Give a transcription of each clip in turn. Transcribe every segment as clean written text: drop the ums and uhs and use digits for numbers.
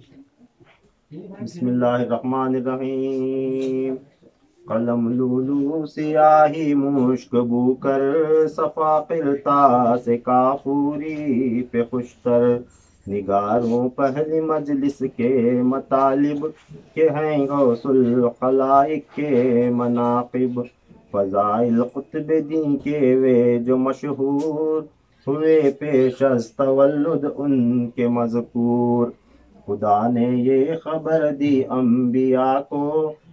بسم اللہ الرحمن الرحیم۔ قلم لولو سیاہی مشک بو کر، صفا قرطا سے کافوری پہ خوشتر، نگاروں پہلی مجلس کے مطالب کے ہیں غوث الخلائق کے مناقب، فضائل قطب دین کے وے جو مشہور ہوئے پیش از تولد ان کے مذکور، خدا نے یہ خبر دی انبیاء کو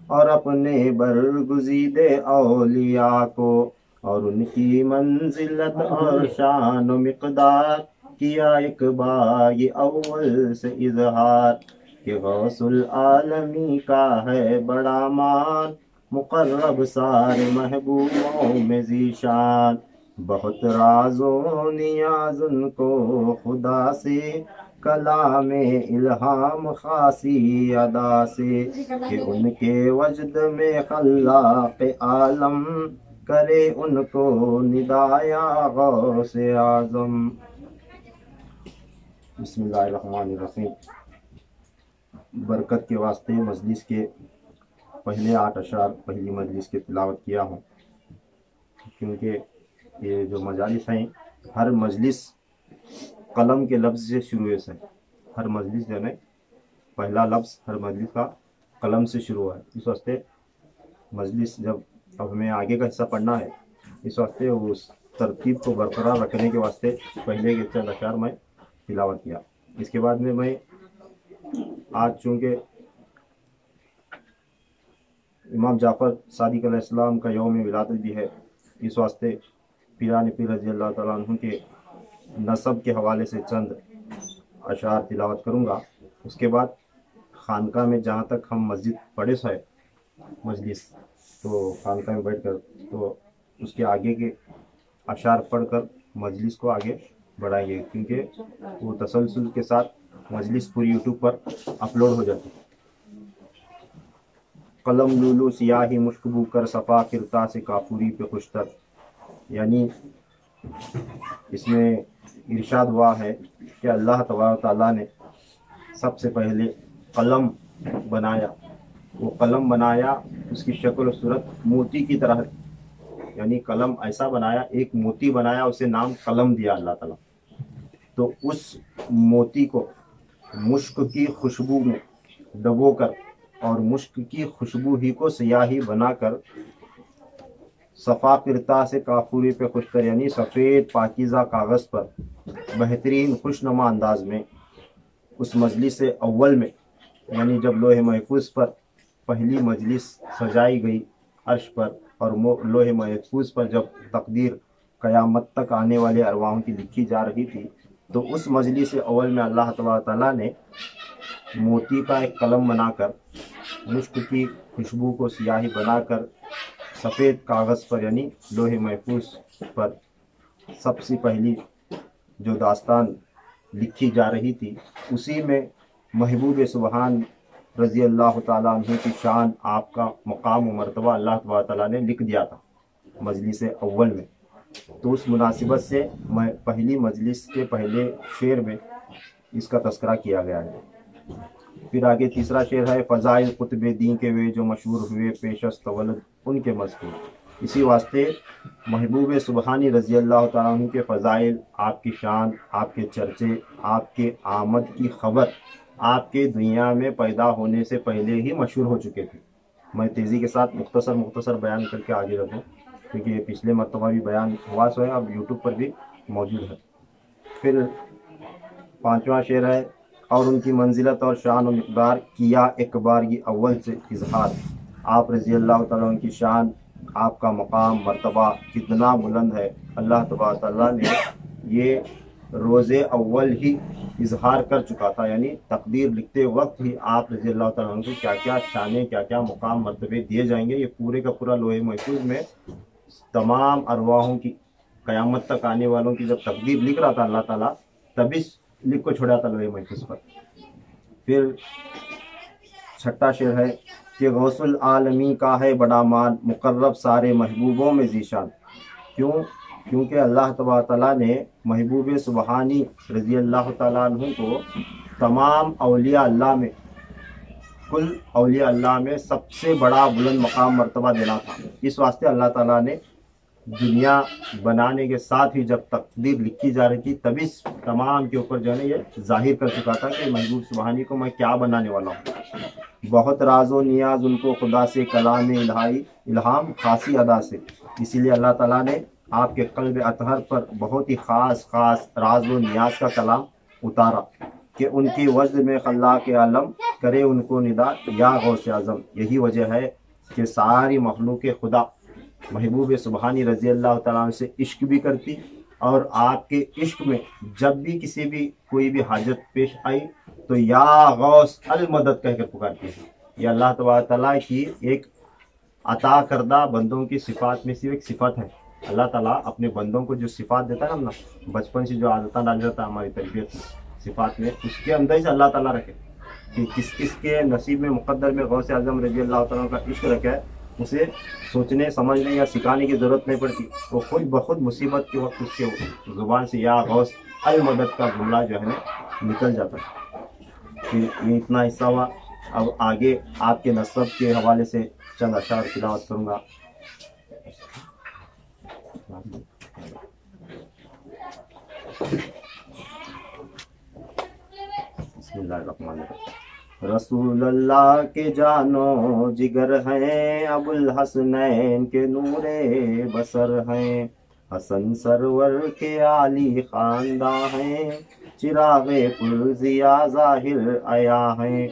اور اپنے برگزیدے اولیاء کو، اور ان کی منزلت اور شان و مقدار کیا ایک بار یہ اول سے اظہار، کہ غوث العالمی کا ہے بڑا مان، مقرب سارے محبوبوں میں ذیشان، بہت راز و نیاز ان کو خدا سے، کلام الہام خاصی ادا سے، کہ ان کے وجد میں خلاق عالم، کرے ان کو ندایا غوث اعظم۔ بسم اللہ الرحمن الرحیم۔ برکت کے واسطے مجلس کے پہلے 8 اشعار پہلی مجلس کی تلاوت کیا ہوں، کیونکہ یہ جو مجالس ہیں ہر مجلس قلم کے لفظ سے شروع سے، ہر مجلس جو ہے پہلا لفظ ہر مجلس کا قلم سے شروع ہے، اس واسطے مجلس جب اب ہمیں آگے کا حصہ پڑھنا ہے، اس واسطے اس ترتیب کو برقرار رکھنے کے واسطے پہلے کے چند اشعار میں تلاوت کیا۔ اس کے بعد میں آج چونکہ امام جعفر صادق علیہ السلام کا یوم ولادت بھی ہے، اس واسطے پیران پیر رضی اللہ تعالیٰ عنہ کے نسب کے حوالے سے چند اشعار تلاوت کروں گا۔ اس کے بعد خانقاہ میں جہاں تک ہم مسجد پڑھے ہے مجلس، تو خانقاہ میں بیٹھ کر تو اس کے آگے کے اشعار پڑھ کر مجلس کو آگے بڑھائیں گے، کیونکہ وہ تسلسل کے ساتھ مجلس پوری یوٹیوب پر اپلوڈ ہو جاتی ہے۔ قلم لولو سیاہی مشک بو کر، صفا قرطا سے کافوری پہ خوشتر، یعنی اس میں ارشاد ہوا ہے کہ اللہ تبارک تعالیٰ نے سب سے پہلے قلم بنایا، وہ قلم بنایا اس کی شکل و صورت موتی کی طرح، یعنی قلم ایسا بنایا، ایک موتی بنایا، اسے نام قلم دیا اللہ تعالیٰ، تو اس موتی کو مشک کی خوشبو میں ڈبو کر اور مشک کی خوشبو ہی کو سیاہی بنا کر، صفا قرطا سے کافوری پہ خوشتر، یعنی سفید پاکیزہ کاغذ پر بہترین خوشنما انداز میں اس مجلس اول میں، یعنی جب لوح محفوظ پر پہلی مجلس سجائی گئی عرش پر، اور لوح محفوظ پر جب تقدیر قیامت تک آنے والے ارواحوں کی لکھی جا رہی تھی، تو اس مجلس اول میں اللہ تبارک تعالیٰ نے موتی کا ایک قلم بنا کر، مشک کی خوشبو کو سیاہی بنا کر، سفید کاغذ پر یعنی لوح محفوظ پر سب سے پہلی جو داستان لکھی جا رہی تھی، اسی میں محبوب سبحان رضی اللہ تعالیٰ عنہ کی شان، آپ کا مقام و مرتبہ اللہ تبارک تعالیٰ نے لکھ دیا تھا مجلس اول میں۔ تو اس مناسبت سے پہلی مجلس کے پہلے شعر میں اس کا تذکرہ کیا گیا ہے۔ پھر آگے تیسرا شعر ہے، فضائل قطب دین کے وے جو مشہور ہوئے پیش از تولد ان کے مذکور، اسی واسطے محبوب سبحانی رضی اللہ تعالیٰ عنہ کے فضائل، آپ کی شان، آپ کے چرچے، آپ کے آمد کی خبر آپ کے دنیا میں پیدا ہونے سے پہلے ہی مشہور ہو چکے تھے۔ میں تیزی کے ساتھ مختصر بیان کر کے آگے رکھوں، کیونکہ یہ پچھلے مرتبہ بھی بیان ہوا سو ہے، اب یوٹیوب پر بھی موجود ہے۔ پھر پانچواں شعر ہے، اور ان کی منزلت اور شان و مقدار کیا ایک بار یہ اول سے اظہار، آپ رضی اللہ تعالیٰ عنہ کی شان، آپ کا مقام مرتبہ کتنا بلند ہے، اللہ تبارک تعالیٰ نے یہ روز اول ہی اظہار کر چکا تھا، یعنی تقدیر لکھتے وقت ہی آپ رضی اللہ تعالیٰ عنہ کو کیا کیا شانیں، کیا کیا مقام مرتبے دیے جائیں گے، یہ پورے کا پورا لوح محفوظ میں تمام ارواحوں کی، قیامت تک آنے والوں کی جب تقدیر لکھ رہا تھا اللہ تعالیٰ، تبھی لکھ کو چھوڑا تھا لوح محفوظ پر۔ پھر چھٹا شعر ہے کہ غوث العالمی کا ہے بڑا مان، مقرب سارے محبوبوں میں ذیشان، کیونکہ اللہ تبارک تعالیٰ نے محبوب سبحانی رضی اللہ تعالیٰ عنہ کو तमाम औलिया अल्लाह में, कुल औलिया अल्लाह में सबसे बड़ा बुलंद मकाम मर्तबा देना था। इस वास्ते अल्लाह ताला ने दुनिया बनाने के साथ ही जब तकदीर लिखी जा रही थी तभी तमाम के ऊपर जो है ये जाहिर कर चुका था कि महबूब सुबहानी को मैं क्या बनाने वाला हूँ। बहुत राजो नियाज उनको खुदा से, कलाम इल्हाम खासी अदा से। इसीलिए अल्लाह ताला ने आपके कल्ब अतहर पर बहुत ही ख़ास राजो नियाज का कलाम उतारा कि उनकी वज़्द में खल्ला के आलम करे उनको निदा या गौस आज़म। यही वजह है कि सारी मखलूक खुदा महबूब सुबहानी रज़ी अल्लाह तआला अन्हु से इश्क भी करती, और आपके इश्क में जब भी किसी भी कोई भी हाजत पेश आई तो या गौस अल मदद कहकर पुकारती है। यह अल्लाह तबारक तआला की एक अता करदा बंदों की सिफात में से एक सिफत है। अल्लाह ताला अपने बंदों को जो सिफात देता है ना, बचपन से जो आदत डाल जाता है हमारी तरबियत में, सिफात में, उसके अंदर से अल्लाह ताला रखे कि किस किस के नसीब में मुक़द्दर में गौस आज़म रज़ी अल्लाह तआला का इश्क रखा है, उसे सोचने समझने या सिखाने की ज़रूरत नहीं पड़ती। वो खुद बखुद मुसीबत के वक्त उसके ज़ुबान से या गौस अल मदद का जुमला जो है निकल जाता है। फिर ये इतना हिस्सा हुआ। अब आगे आपके नसब के हवाले से चंद अशार तिलावत करूँगा। बिस्मिल्लाहिर्रहमानिर्रहीम। रसूल अल्लाह के जानो जिगर हैं, अबुल हसनैन के नूरे बसर हैं, हसन सरवर के आली खानदा हैं, चिरागे पुरजिया जाहिर आया हैं,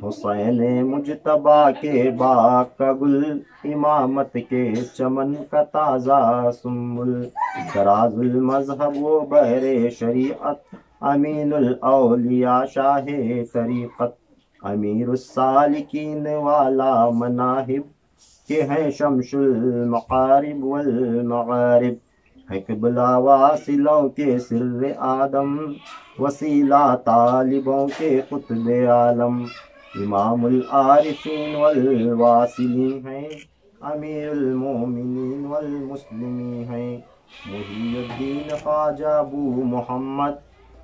हुसैन मुजतबा के बाग का गुल, इमामत के चमन का ताज़ा सुम्बुल, तराजुल मजहब वो बहरे शरीअत, अमीनुल औलिया शाहे तरीक़त, अमीरुस सालिकीन वाला मनाहिब के हैं शमशुल मकारिब वल मगारिब, है क़िबला वासिलों के सिर्र आदम, वसीला तालिबों के कुतुब आलम, इमामुल आरिफीन वल वासिलीन हैं, अमीरुल मोमिनीन वल मुस्लिमीन हैं, मुहियुद्दीन ख्वाजा अबू मोहम्मद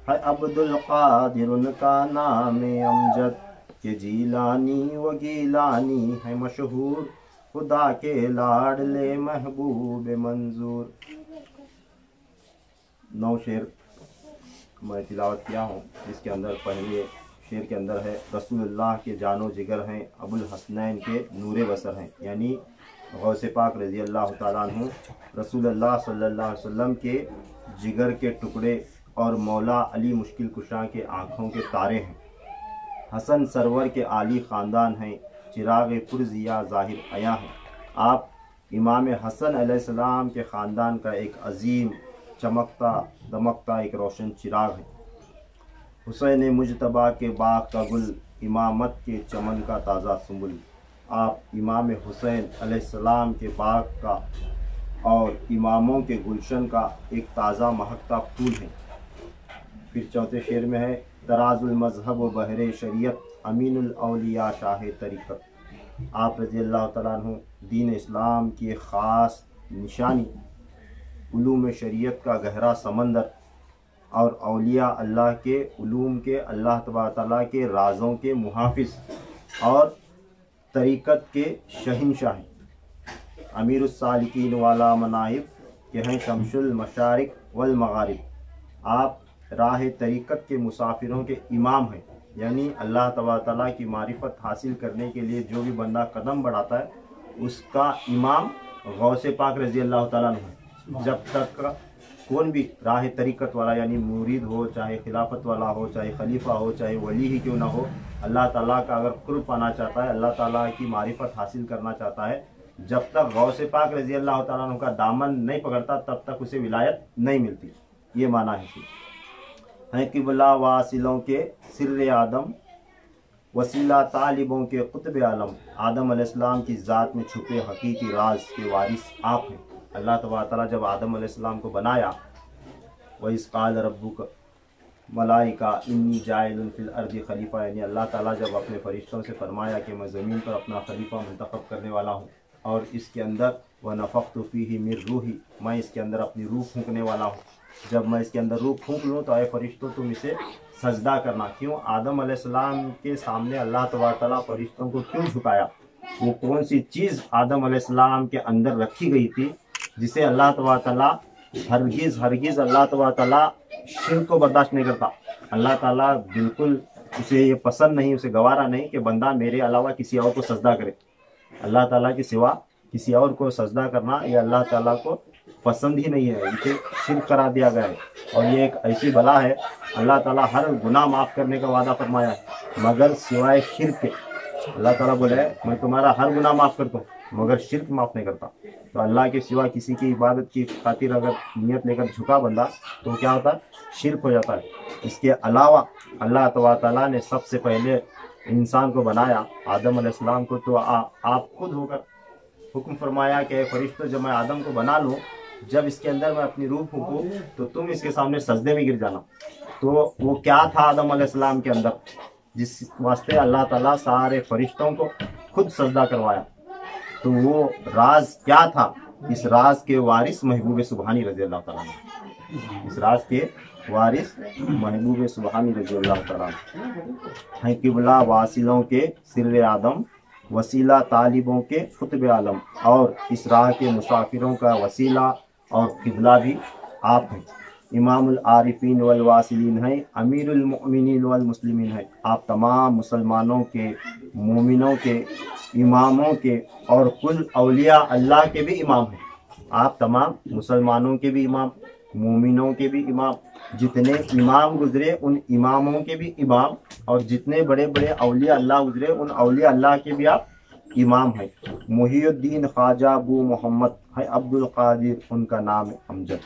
है, अब्दुल कादिर उनका नाम अमजद, के जीलानी व गीलानी है मशहूर, खुदा के लाडले महबूब मंजूर। 9 शेर मैं तिलावत किया हूँ। इसके अंदर पहले शेर के अंदर है रसूलुल्लाह के जानो जिगर हैं, अबुल हसनैन के नूरे बसर हैं, यानी गौसे पाक रज़ी अल्लाह तआला अन्हु रसूलुल्लाह सल्लल्लाहु अलैहि वसल्लम के जिगर के टुकड़े और मौला अली मुश्किल कुशा के आँखों के तारे हैं, हसन सरवर के आली ख़ानदान हैं, चिराग पुरजिया ज़ाहिर आया हैं। आप इमाम हसन अलैहिस्सलाम के ख़ानदान का एक अजीम चमकता दमकता एक रोशन चिराग है। हुसैन मुजतबा के बाग का गुल, इमामत के चमन का ताज़ा सुंबुल। आप इमाम हुसैन अलैहिस्सलाम के बाग का और इमामों के गुलशन का एक ताज़ा महकता फूल है। फिर चौथे शेर में है तराजुल मजहब व बहरे शरीयत, अमीनुल औलिया शाहे तरीक़त। आप रज़ी अल्लाह तआला अन्हु दीन इस्लाम की एक ख़ास निशानी, उलूम शरीयत का गहरा समंदर और औलिया अल्लाह के उलूम के अल्लाह तबारक तआला के राज़ों के मुहाफ़िज़ और तरीक़त के शहंशाह हैं। अमीरुस सालिकीन वाला मनाहिब के हैं शमशुल मशारिक वल मगारिब। आप राह तरीक़त के मुसाफिरों के इमाम हैं, यानी अल्लाह तबारक तआला की मारिफत हासिल करने के लिए जो भी बंदा कदम बढ़ाता है उसका इमाम गौसे पाक रज़ी अल्लाह तआला अन्हु है। जब तक कौन भी राह तरीक़त वाला यानी मुरीद हो, चाहे खिलाफत वाला हो, चाहे खलीफा हो, चाहे वली ही क्यों ना हो, अल्लाह ताला का अगर कुर्ब पाना चाहता है, अल्लाह ताला की मारिफत हासिल करना चाहता है, जब तक गौसे पाक रज़ी अल्लाह तआला अन्हु का दामन नहीं पकड़ता तब तक उसे विलायत नहीं मिलती। ये माना है क़िबला वासिलों के सिर्र आदम, वसीला तालिबों के कुतुब आलम। आदम अलैहिस्सलाम की ज़ात में छुपे हकीकी राज के वारिस आप हैं। अल्लाह तबारक तआला जब आदम अलैहिस्सलाम को बनाया, व इज़ क़ाल रब्बुक मलाइका इन्नी जाइलुन फिल अर्दि खलीफा, यानी अल्लाह ताला जब अपने फरिश्तों से फरमाया कि मैं ज़मीन पर अपना खलीफा मुंतखब करने वाला हूँ और इसके अंदर व नफ़ख्तु फ़ीही मिन रूही, मैं इसके अंदर अपनी रूह फूंकने वाला हूँ। जब मैं इसके अंदर रूह फूंक लूँ तो आए फरिश्तों तुम इसे सजदा करना। क्यों आदम अलैहिस्सलाम के सामने अल्लाह तबारक तआला फरिश्तों को क्यों झुकाया? वो कौन सी चीज़ आदम अलैहिस्सलाम के अंदर रखी गई थी जिसे अल्लाह तबारक तआला हरगिज़ अल्लाह तबारक तआला शिर्क को बर्दाश्त नहीं करता। अल्लाह ताला बिल्कुल उसे ये पसंद नहीं, उसे गवारा नहीं कि बंदा मेरे अलावा किसी और को सजदा करे। अल्लाह ताला के सिवा किसी और को सजदा करना ये अल्लाह ताला को पसंद ही नहीं है, इसे शिर्क करार दिया गया है। और ये एक ऐसी बला है, अल्लाह ताला हर गुनाह माफ़ करने का वादा फरमाया है मगर सिवाय शिर्क के। अल्लाह ताला बोले मैं तुम्हारा हर गुनाह माफ़ करता हूँ मगर शिर्क माफ़ नहीं करता। तो अल्लाह के सिवा किसी की इबादत की खातिर अगर नियत लेकर झुका बंदा तो क्या होता है? शिर्क हो जाता है। इसके अलावा अल्लाह तबारक तआला ने सबसे पहले इंसान को बनाया, आदम अलैहिस्सलाम को, तो आप खुद होकर हुक्म फरमाया कि फरिश्तों जब मैं आदम को बना लूँ, जब इसके अंदर मैं अपनी रूह फूंकूँ तो तुम इसके सामने सजदे में गिर जाना। तो वो क्या था आदम अलैहिस्सलाम के अंदर, जिस वास्ते अल्लाह ताला सारे फरिश्तों को खुद सजदा करवाया? तो वो राज क्या था? इस राज के वारिस महबूब सुबहानी रज़ी अल्लाह ताला अन्हु, इस राज के वारिस महबूब सुबहानी रज़ी अल्लाह ताला अन्हु हैं किबला वासिलों के सिर्रे आदम, वसीला तालिबों के खुतब आलम, और इस राह के मुसाफिरों का वसीला और किबला भी आप हैं। इमामुल आरिफीन वल वासिलीन है, अमीरुल मुमिनीन वल मुस्लिमीन है। आप तमाम मुसलमानों के, मोमिनों के, इमामों के और कुल औलिया अल्लाह के भी इमाम हैं। आप तमाम मुसलमानों के भी इमाम, मोमिनों के भी इमाम, जितने इमाम गुजरे उन इमामों के भी इमाम, और जितने बड़े बड़े औलिया अल्लाह गुजरे उन औलिया अल्लाह के भी आप इमाम हैं। मुहियुद्दीन ख्वाजा अबू मोहम्मद है अब्दुल कादिर, उनका नाम है अमजद।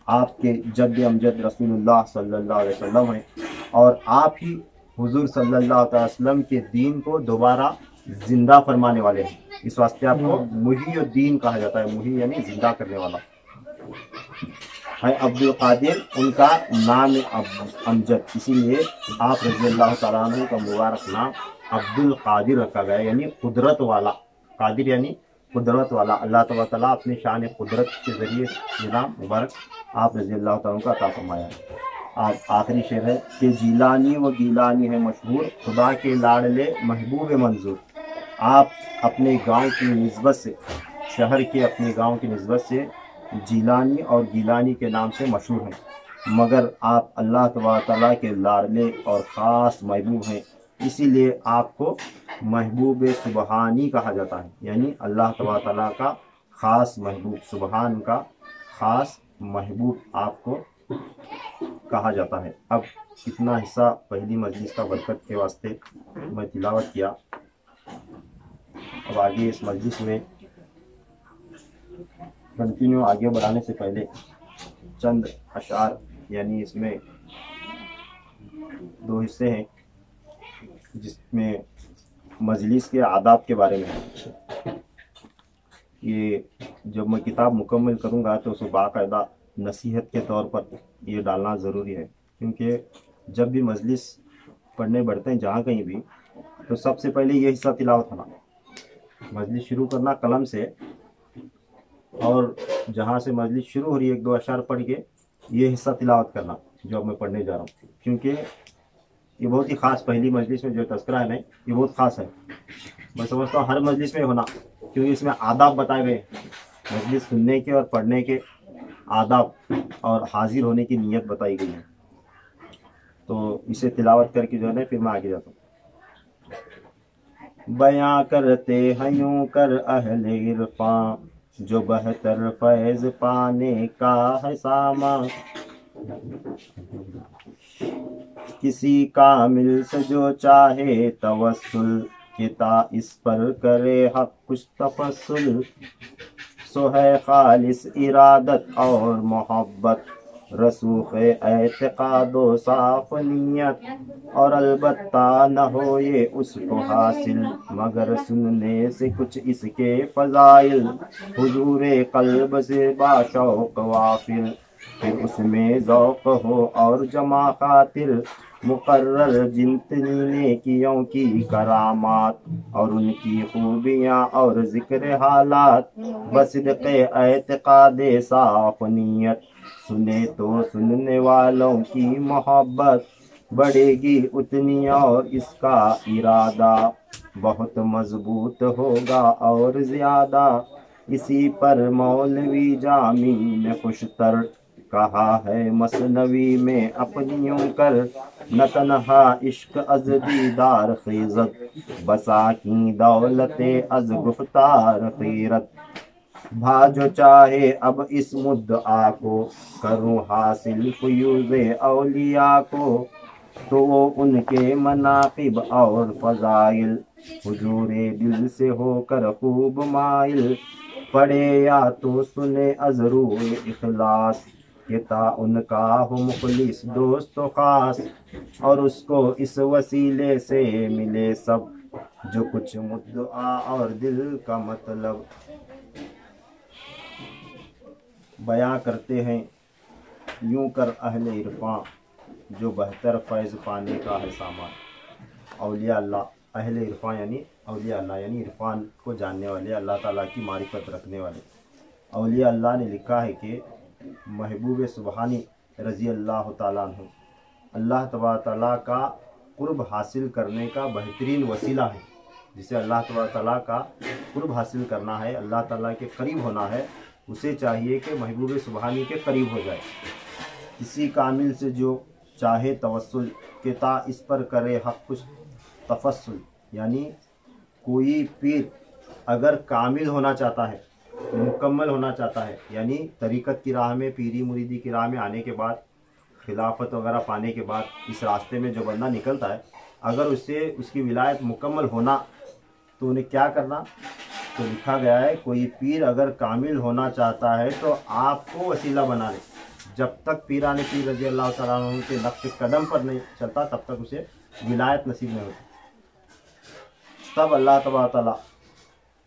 आपके जद्द अमजद रसूलुल्लाह सल्लल्लाहु अलैहि वसल्लम हैं, और आप ही हुजूर सल्लल्लाहु अलैहि वसल्लम के दीन को दोबारा जिंदा फरमाने वाले हैं। इस वास्ते आपको मुहियुद्दीन कहा जाता है। मुही यानी जिंदा करने वाला है। अब्दुल कादिर उनका नाम अमजद, इसीलिए आप रज़ी अल्लाह तआला अन्हु का मुबारक नाम अब्दुल कादिर रखा गया, यानी कुदरत वाला। कादिर यानी कुदरत वाला। अल्लाह तबारक तआला अपनी शान कुदरत के ज़रिए ये नाम मुबारक आप रज़ी अल्लाह तआला का अता फरमाया है। आप आखिरी शेर है कि जीलानी व गीलानी है मशहूर, खुदा के लाडले महबूब मंजूर। आप अपने गांव की निस्बत से, शहर के अपने गांव की निस्बत से जीलानी और गीलानी के नाम से मशहूर हैं, मगर आप अल्लाह तबारक तआला के लाडले और ख़ास महबूब हैं, इसीलिए आपको महबूब सुबहानी कहा जाता है। यानी अल्लाह तबारक तआला का ख़ास महबूब, सुबहान का ख़ास महबूब आपको कहा जाता है। अब इतना हिस्सा पहली मजलिस का बरकत के वास्ते मैं तिलावत किया। अब आगे इस मजलिस में कंटिन्यू आगे बढ़ाने से पहले चंद अशार, यानी इसमें दो हिस्से हैं जिसमें मजलिस के आदाब के बारे में है। ये जब मैं किताब मुकम्मल करूँगा तो उसे बाकायदा नसीहत के तौर पर ये डालना ज़रूरी है, क्योंकि जब भी मजलिस पढ़ने बढ़ते हैं जहाँ कहीं भी, तो सबसे पहले ये हिस्सा तिलावत होना, मजलिस शुरू करना कलम से, और जहाँ से मजलिस शुरू हो रही है एक दो अशार पढ़ के ये हिस्सा तिलावत करना जो अब मैं पढ़ने जा रहा हूँ, क्योंकि ये बहुत ही ख़ास, पहली मजलिस में जो तज़किरा है ना ये बहुत ख़ास है। मैं समझता हूँ हर मजलिस में होना, क्योंकि इसमें आदाब बताए गए, मजलिस सुनने के और पढ़ने के आदाब और हाजिर होने की नीयत बताई गई है। तो इसे तिलावत करके जो है ना फिर मैं आगे जाता हूँ। बयां करते हैं यूं कर अहले इरफां, जो बेहतर फैज़ पाने का है सामा। किसी कामिल से जो चाहे तवस्सुल, किता इस पर करे हक कुछ तफस्सुल। सो है खालिस इरादत और मोहब्बत, रसूख एतकादो साफ नियत। और अलबत्ता न हो ये उसको हासिल, मगर सुनने से कुछ इसके फजाइल। हुजूरे कल्ब से बाशौक वाफिल, फिर उसमें ज़ौक़ हो और जमा खातिर। मुकर्रर जितनी नेकियों की करामात, और उनकी खूबियाँ और ज़िक्र हालात। बसिदक़े एतक़ादे साफ़ नियत, सुने तो सुनने वालों की मोहब्बत। بڑھے گی اتنی اور اس کا ارادہ بہت مضبوط ہوگا اور زیادہ، اسی پر مولوی جامی نے خوشتر کہا ہے مثنوی میں اپنی یوں کر، نہ تنہا عشق از دیدار خیزت، بسا کی دولت از گفتار خیرت، بھا جو چاہے اب اس مدعا کو، کروں حاصل فیوز اولیاء کو، تو وہ ان کے مناقب اور فضائل، حضور دل سے ہو کر خوب مائل، پڑھے یا تو سنے از روح اخلاص، کہ تا ان کا ہو مخلص دوست و خاص، اور اس کو اس وسیلے سے ملے سب، جو کچھ مدعا اور دل کا مطلب۔ بیاں کرتے ہیں یوں کر اہل عرفاں، جو بہتر فیض پانے کا ہے سامان۔ اولیاء اللہ، اہل عرفاں یعنی اولیاء اللہ، یعنی عرفان کو جاننے والے، اللہ تعالیٰ کی معرفت رکھنے والے۔ اولیاء اللہ نے لکھا ہے کہ محبوب سبحانی رضی اللہ تعالیٰ عنہ اللہ تبارک تعالیٰ کا قرب حاصل کرنے کا بہترین وسیلہ ہے۔ جسے اللہ تبارک تعالیٰ کا قرب حاصل کرنا ہے، اللہ تعالیٰ کے قریب ہونا ہے، اسے چاہیے کہ محبوب سبحانی کے قریب ہو جائے۔ کسی کامل سے جو چاہے توسل، کہ تا اس پر کرے حق کچھ تفصل، یعنی کوئی پیر اگر کامل ہونا چاہتا ہے، مکمل ہونا چاہتا ہے، یعنی طریقت کی راہ میں، پیری مریدی کی راہ میں آنے کے بعد، خلافت وغیرہ پانے کے بعد، اس راستے میں جو بندہ نکلتا ہے، اگر اسے اس کی ولایت مکمل ہونا تو انہیں کیا کرنا؟ تو لکھا گیا ہے کوئی پیر اگر کامل ہونا چاہتا ہے تو آپ کو وسیلہ بنا لے، جب تک پیران پیر رضی اللہ تعالیٰ عنہ کے نقش قدم پر نہیں چلتا تب تک اسے ولایت نصیب نہیں ہوتی۔ تب اللہ تبارک تعالیٰ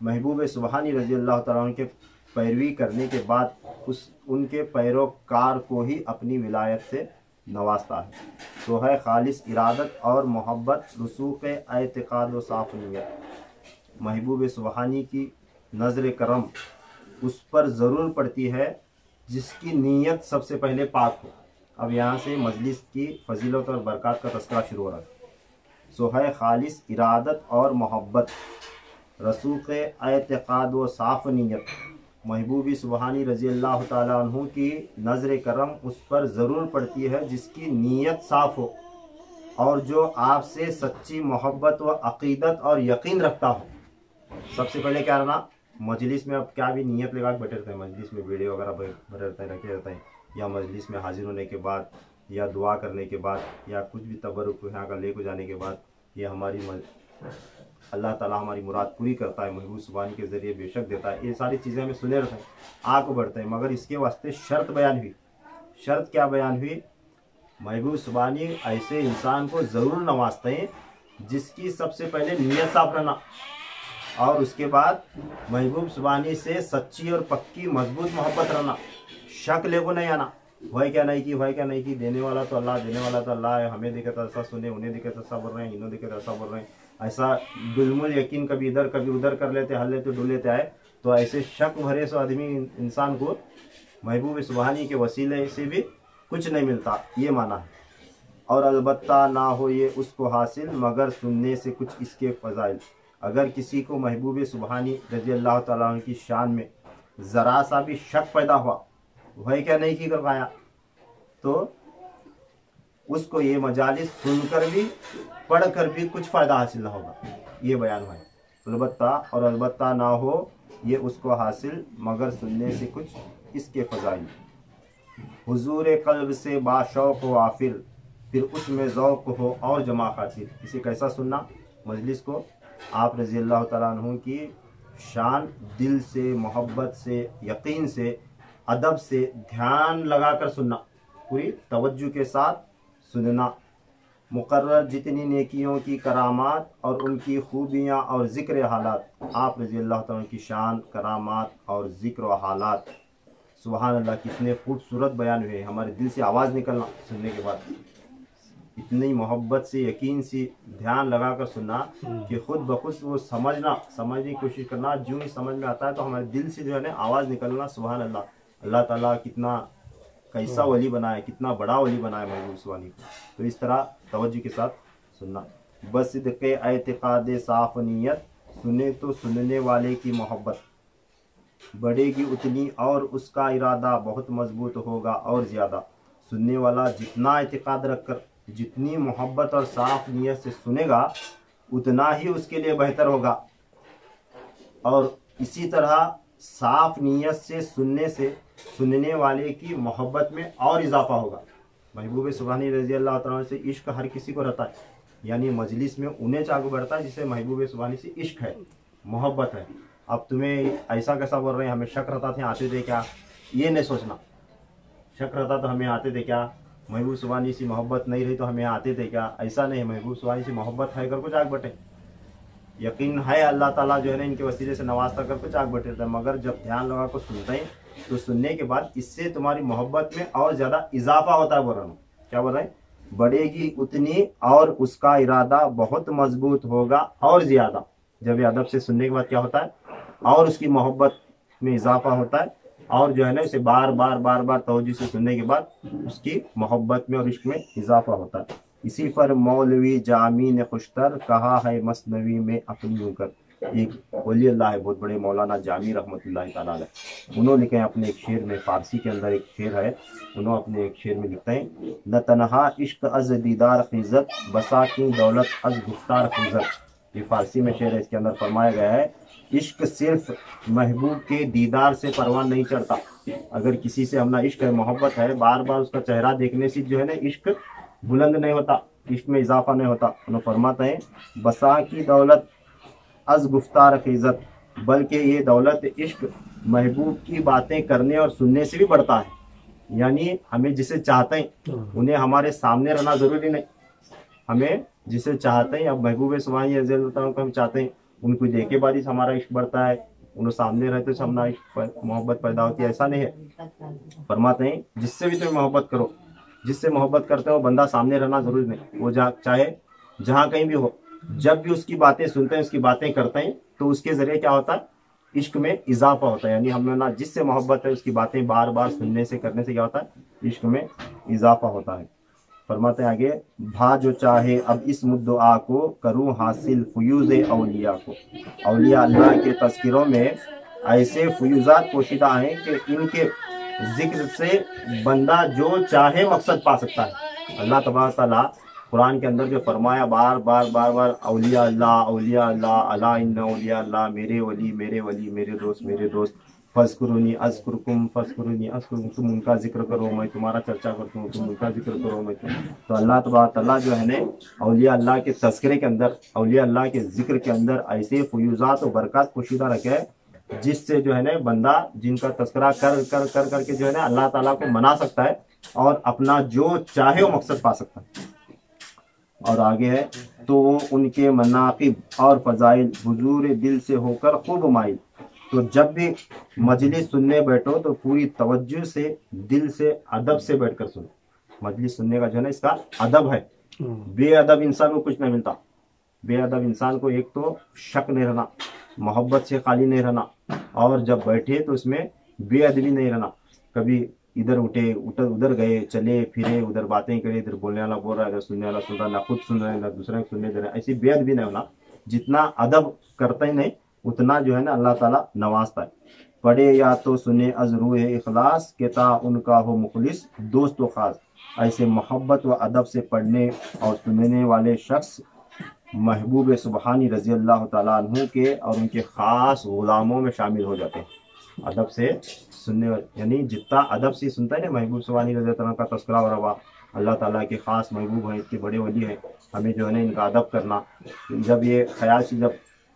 محبوب سبحانی رضی اللہ تعالیٰ عنہ کے پیروی کرنے کے بعد ان کے پیروکار کو ہی اپنی ولایت سے نوازتا ہے۔ تو ہے خالص ارادت اور محبت، رسوخ اعتقاد و صاف نیت۔ محبوب سبحانی کی نظر کرم اس پر ضرور پڑتی ہے جس کی نیت سب سے پہلے پاک ہو۔ اب یہاں سے مجلس کی فضیلت اور برکات کا تذکرہ شروع ہو رہا ہے۔ سو ہے خالص ارادت اور محبت، رسوخ اعتقاد و صاف نیت۔ محبوبی سبحانی رضی اللہ تعالیٰ عنہ کی نظر کرم اس پر ضرور پڑتی ہے جس کی نیت صاف ہو، اور جو آپ سے سچی محبت و عقیدت اور یقین رکھتا ہو۔ سب سے پہلے کیا رہنا؟ مجلس میں اب کیا بھی نیت لگا کے بیٹھے رہتے ہیں، مجلس میں ویڈیو وغیرہ بھرے رہتے ہیں، رکھے رہتے ہیں، یا مجلس میں حاضر ہونے کے بعد، یا دعا کرنے کے بعد، یا کچھ بھی تبرک یہاں کا لے کو جانے کے بعد، یہ ہماری اللہ تعالیٰ ہماری مراد پوری کرتا ہے، محبوب سبحانی کے ذریعے بے شک دیتا ہے، یہ ساری چیزیں ہمیں سنے رہتے ہیں، آگے بڑھتے ہیں، مگر اس کے واسطے شرط بیان ہوئی۔ شرط کیا بیان ہوئی؟ محبوب سبحانی ایسے انسان کو ضرور نوازتے ہیں جس کی سب سے پہلے نیت صاف رہنا، اور اس کے بعد محبوب سبحانی سے سچی اور پکی مضبوط محبت رہنا، شک لے کو نہیں آنا، بھائی کیا نہیں کی، بھائی کیا نہیں کی، دینے والا تو اللہ، دینے والا تو اللہ ہے، ہمیں دیکھے تو ایسا سنے، انہیں دیکھے تو ایسا بول رہے ہیں، انہوں دیکھے تو ایسا بول رہے ہیں، ایسا دلمل یقین کبھی ادھر کبھی ادھر کر لیتے، ہل لیتے ڈول لیتے آئے، تو ایسے شک بھرے سو آدمی انسان کو محبوب سبحانی کے وسیلے سے بھی کچھ نہیں ملتا، یہ معنی ہے۔ اور البتہ نہ ہو یہ اس کو حاصل مگر سننے سے کچھ اس کے فضائل۔ اگر کسی کو محبوب سبحانی رضی اللہ تعالیٰ عنہ کی شان میں ذرا سا بھی شک پیدا ہوا، وہی کیا نہیں کی کروایا، تو اس کو یہ مجالس سن کر بھی پڑھ کر بھی کچھ فائدہ حاصل نہ ہوگا، یہ بیان ہے۔ البتہ نہ ہو یہ اس کو حاصل مگر سننے سے کچھ اس کے فضائل۔ حضور قلب سے باشوق و آفر، پھر اس میں ذوق ہو اور جمع خاطر۔ اسے کیسا سننا؟ مجلس کو آپ رضی اللہ تعالیٰ عنہ کی شان دل سے، محبت سے، یقین سے، ادب سے، دھیان لگا کر سننا، پوری توجہ کے ساتھ سننا۔ مقرر جتنی نیکیوں کی کرامات اور ان کی خوبیاں اور ذکر حالات، آپ رضی اللہ تعالیٰ کی شان، کرامات اور ذکر و حالات، سبحان اللہ کتنے خوبصورت بیان ہوئے، ہمارے دل سے آواز نکلنا سننے کے بعد، اتنی محبت سے، یقین سے، دھیان لگا کر سننا کہ خود بخود وہ سمجھنے کی کوشش کرنا، جو ہی سمجھ میں آتا ہے تو ہمارے دل سے جو ہے نا آواز نکلنا، سبحان اللہ، اللہ تعالیٰ کتنا कैसा वली बनाया, कितना बड़ा वली बनाया महबूब सुबहानी को। तो इस तरह तवज्जो के साथ सुनना। बसिद्क़े एतिक़ाद साफ़ नीयत, सुने तो सुनने वाले की मोहब्बत बढ़ेगी उतनी और उसका इरादा बहुत मजबूत होगा और ज़्यादा। सुनने वाला जितना एतिक़ाद रखकर, जितनी मोहब्बत और साफ़ नीयत से सुनेगा, उतना ही उसके लिए बेहतर होगा। और इसी तरह साफ़ नीयत से सुनने से सुनने वाले की मोहब्बत में और इजाफा होगा। महबूब सुबहानी रज़ी अल्लाह तआला से इश्क हर किसी को रहता है, यानी मजलिस में उन्हें आगे बढ़ता है जिसे महबूब सुबहानी से इश्क है, मोहब्बत है। अब तुम्हें ऐसा कैसा बोल रहे हैं, हमें शक रहता था आते थे क्या, ये नहीं सोचना। शक रहता तो हमें आते थे क्या, महबूब सुबहानी से मोहब्बत नहीं रही तो हमें आते थे क्या, ऐसा नहीं। महबूब सुबहानी से मोहब्बत है कर कुछ आग बटे, यकीन है अल्लाह ताला जो है ना इनके वसीले से नवाजता कर कुछ आग बटे था। मगर जब ध्यान लगा को सुनते हैं तो सुनने के बाद इससे तुम्हारी मोहब्बत में और ज़्यादा इजाफा होता है। बोल रहा हूँ, क्या बोल रहे हैं, बढ़ेगी उतनी और उसका इरादा बहुत मजबूत होगा और ज़्यादा। जब ये अदब से सुनने के बाद क्या होता है, और उसकी मोहब्बत में इजाफा होता है, और जो है ना इसे बार बार बार बार तवज्जो से सुनने के बाद उसकी मोहब्बत में और इश्क में इजाफा होता है। इसी पर मौलवी जामी ने खुशतर कहा है मसनवी में अपनी यूकर। एक वली अल्लाह है, बहुत बड़े मौलाना जामी रहमतुल्लाहि तआला अलैह, उन्होंने लिखे हैं अपने एक शेर में, फारसी के अंदर एक शेर है, उन्होंने अपने एक शेर में लिखते हैं, न तनहा इश्क अज दीदार खिज़त बसा की दौलत अज गुफ्तार खिज़त। ये फारसी में शेर है, इसके अंदर फरमाया गया है इश्क सिर्फ महबूब के दीदार से परवान नहीं चढ़ता। अगर किसी से हमना इश्क है, मोहब्बत है, बार बार उसका चेहरा देखने से जो है ना इश्क बुलंद नहीं होता, इश्क में इजाफा नहीं होता। उन्होंने फरमाते हैं बसा की दौलत अज गुफ्तार खिज़त, बल्कि ये दौलत इश्क महबूब की बातें करने और सुनने से भी बढ़ता है। यानी हमें जिसे चाहते हैं उन्हें हमारे सामने रहना जरूरी नहीं, हमें जिसे चाहते हैं, अब महबूब सुबहानी रज़ी अल्लाह तआला को हम चाहते हैं, उनको देखे बाद ही हमारा इश्क बढ़ता है, उन्हें सामने रहते से हमारा इश्क मोहब्बत पैदा होती है, ऐसा नहीं है। फरमाते हैं जिससे भी तुम्हें मोहब्बत करो, जिससे मोहब्बत करते हो बंदा सामने रहना जरूरी नहीं, वो चाहे जहाँ कहीं भी हो, जब भी उसकी बातें सुनते हैं, उसकी बातें करते हैं, तो उसके जरिए क्या होता है, इश्क में इजाफा होता है। यानी हमें ना जिससे मोहब्बत है उसकी बातें बार बार सुनने से करने से क्या होता है, इश्क में इजाफा होता है। फरमाते हैं आगे, भा जो चाहे अब इस मुद्दआ को करूँ हासिल फयूज़ औलिया को। औलिया अल्लाह के तज़किरों में ऐसे फयूज़ात पोशीदा हैं कि इनके जिक्र से बंदा जो चाहे मकसद पा सकता है। अल्लाह तबारक तआला कुरान के अंदर जो फरमाया बार बार बार बार, औलिया अल्लाह अला इन्ना औलिया अल्लाह, मेरे वली मेरे वली, मेरे दोस्त फज़कुरूनी अज़कुरुकुम फज़कुरूनी अज़कुरुकुम, तुम उनका जिक्र करो मैं तुम्हारा चर्चा करता हूँ, तुम उनका जिक्र करो मैं तुम। तो अल्लाह तबारक तआला जो है ना औलिया अल्लाह के तज़किरे के अंदर, औलिया अल्लाह के जिक्र के अंदर ऐसे फयूज़ात और बरक़ात पोशीदा रखे जिससे जो है ना बंदा जिनका तस्करा कर कर कर करके जो है ना अल्लाह ताला को मना सकता है और अपना जो चाहे वो मकसद पा सकता है। और आगे है, तो उनके मनाकिब और फजाइल हुजूर दिल से होकर खूब माइल। तो जब भी मजलिस सुनने बैठो तो पूरी तवज्जो से, दिल से, अदब से बैठकर सुनो। मजलिस सुनने का जो है ना इसका अदब है। बेअदब इंसान को कुछ नहीं मिलता। बेअदब इंसान को एक तो शक नहीं रहना, मोहब्बत से खाली नहीं रहना, और जब बैठे तो उसमें बेअदबी नहीं रहना। कभी इधर उठे उधर गए, चले फिरे, उधर बातें करे, इधर बोलने वाला बोल रहा है, इधर सुनने वाला सुन रहा, ना खुद सुन रहे ना दूसरे को सुनने दे रहे, ऐसी बेअदबी नहीं होना। जितना अदब करते ही नहीं उतना जो है ना अल्लाह ताला नवाजता है। पढ़े या तो सुने अज रूह इखलास, केता उनका हो मुखलिस दोस्त व खास। ऐसे मोहब्बत व अदब से पढ़ने और सुनने वाले शख्स महबूब सुबहानी रज़ी अल्लाह तआला अन्हु के और उनके ख़ास गुलामों में शामिल हो जाते हैं। अदब से सुनने यानी जितना अदब से सुनता है ना महबूब सुबहानी रज़ी अल्लाह का तस्करा हो रहा, अल्लाह ताला के ख़ास महबूब हैं, इतने बड़े वली हैं, हमें जो है ना इनका अदब करना। जब ये ख्याल से जब